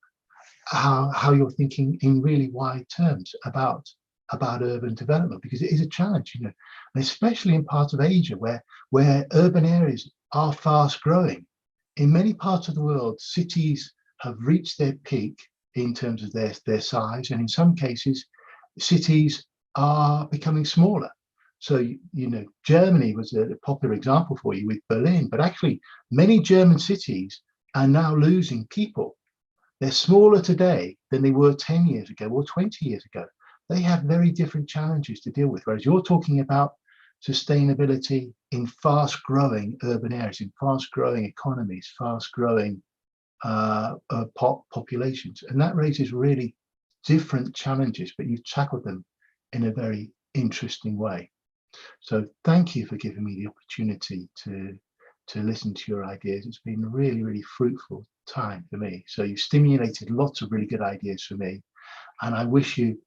how you're thinking in really wide terms about urban development, because it is a challenge, and especially in parts of Asia where urban areas are fast growing. In many parts of the world, cities have reached their peak in terms of their size, and in some cases, cities are becoming smaller. So, Germany was a popular example for you with Berlin, but actually many German cities are now losing people. They're smaller today than they were 10 years ago or 20 years ago. They have very different challenges to deal with, whereas you're talking about sustainability in fast-growing urban areas, in fast-growing economies, fast-growing populations. And that raises really different challenges, but you've tackled them in a very interesting way. So thank you for giving me the opportunity to listen to your ideas. It's been a really, really fruitful time for me. So you've stimulated lots of really good ideas for me. And I wish you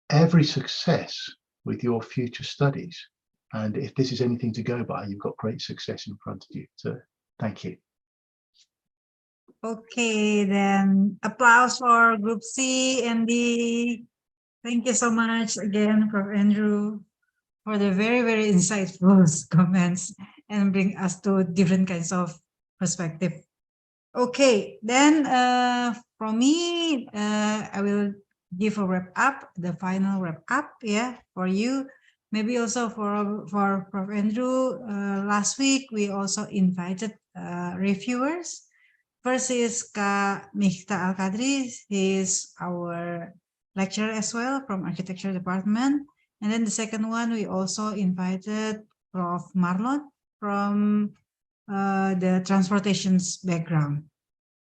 every success with your future studies. And if this is anything to go by, you've got great success in front of you. So thank you. Okay, then applause for Group C and D. Thank you so much again, Prof. Andrew, for the very, very insightful comments and bring us to different kinds of perspective. Okay, then from me, I will give a wrap up, the final wrap up, for you. Maybe also for Prof. Andrew. Last week, we also invited reviewers. First is Kak Mikhta Al-Qadri. He is our lecturer as well from Architecture Department. And then the second one, we also invited Prof. Marlon from the transportations background.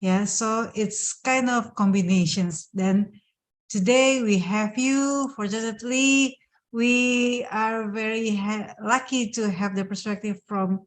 Yeah, so it's kind of combinations. Then today we have you. Fortunately, we are very lucky to have the perspective from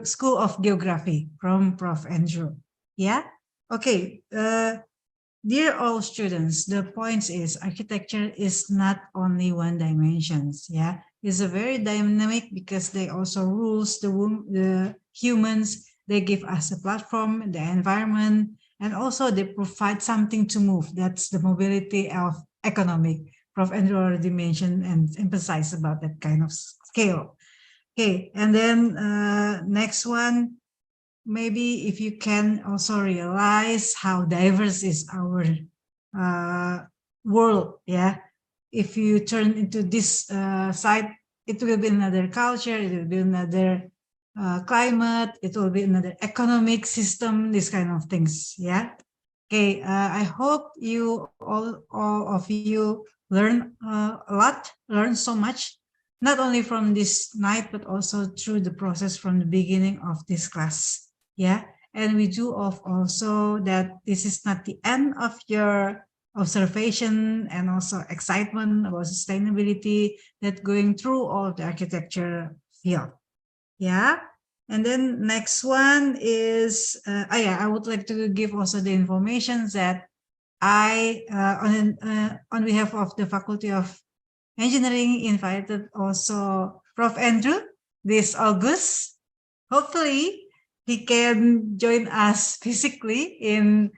School of Geography from Prof. Andrew. Yeah, okay. Dear all students, the point is architecture is not only one dimensions. Yeah, it's a very dynamic because they also rules the humans. They give us a platform, the environment, and also they provide something to move. That's the mobility of economic. Prof. Andrew already mentioned and emphasized about that kind of scale. Okay, and then next one. Maybe if you can also realize how diverse is our world, yeah. If you turn into this side, it will be another culture, it will be another climate, it will be another economic system, this kind of things, yeah. Okay, I hope you all of you learn a lot, learn so much, not only from this night, but also through the process from the beginning of this class. Yeah, and we do also that this is not the end of your observation and also excitement about sustainability that going through all the architecture field. Yeah, and then next one is, I would like to give also the information that I, on behalf of the Faculty of Engineering, invited also Prof. Andrew this August. Hopefully, he can join us physically in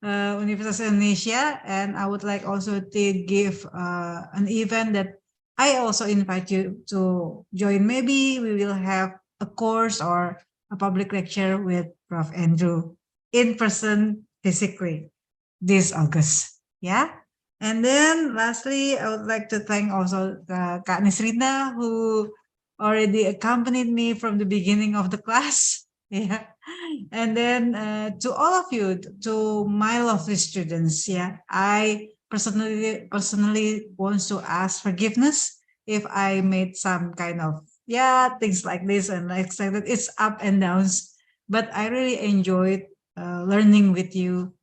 Universitas Indonesia, and I would like also to give an event that I also invite you to join. Maybe we will have a course or a public lecture with Prof. Andrew in person physically this August. Yeah. And then lastly, I would like to thank also Kak Nisrina, who already accompanied me from the beginning of the class. Yeah, and then to all of you, to my lovely students, yeah, I personally wants to ask forgiveness if I made some kind of things like this and like that. It's up and downs, but I really enjoyed learning with you,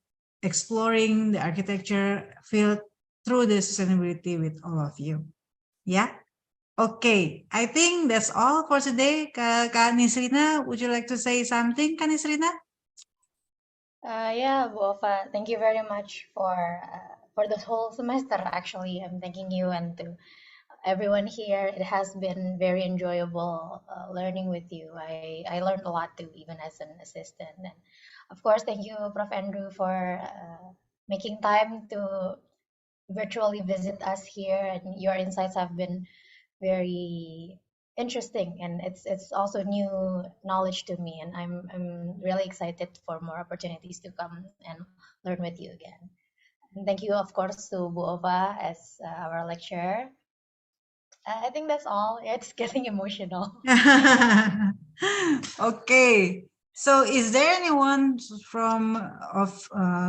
exploring the architecture field through the sustainability with all of you. Yeah. Okay, I think that's all for today. Kak Nisrina, would you like to say something, Kak Nisrina? Yeah, Bu Ova, thank you very much for the whole semester. Actually, I'm thanking you and to everyone here. It has been very enjoyable learning with you. I learned a lot too, even as an assistant. And of course, thank you, Prof. Andrew, for making time to virtually visit us here. And your insights have been very interesting, and it's also new knowledge to me. And I'm really excited for more opportunities to come and learn with you again. And thank you, of course, to Bu Ova as our lecturer. I think that's all. It's getting emotional. Okay. So is there anyone from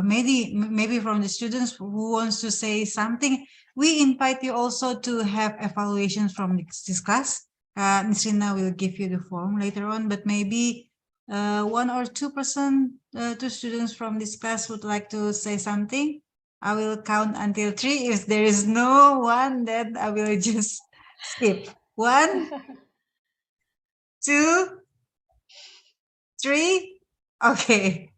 maybe from the students who wants to say something? We invite you also to have evaluations from this class. Nisrina will give you the form later on, but maybe 1 or 2%, 2 students from this class would like to say something. I will count until 3. If there is no one, then I will just skip. 1, 2, 3. Okay,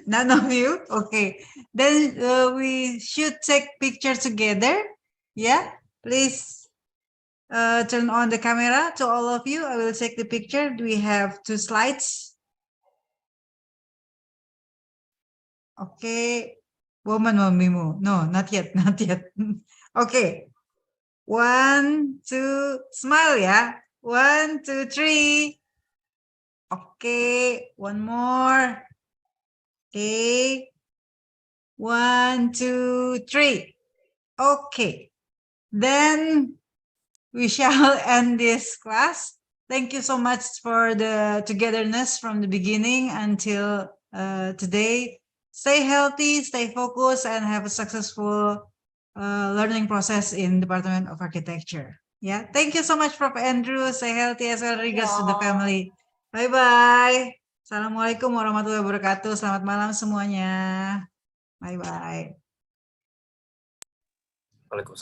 none of you. Okay, then we should take picture together. Yeah, please turn on the camera to all of you. I will take the picture. We have 2 slides. Okay, woman Mimu. No, not yet, not yet. Okay, 1, 2, smile. Yeah, 1, 2, 3. Okay, one more. Okay. 1, 2, 3. Okay. Then we shall end this class. Thank you so much for the togetherness from the beginning until today. Stay healthy, stay focused, and have a successful learning process in Department of Architecture. Yeah. Thank you so much, Prof. Andrew. Stay healthy as well. Regards to the family. Bye-bye. Assalamualaikum warahmatullahi wabarakatuh. Selamat malam semuanya. Bye-bye. Waalaikumsalam.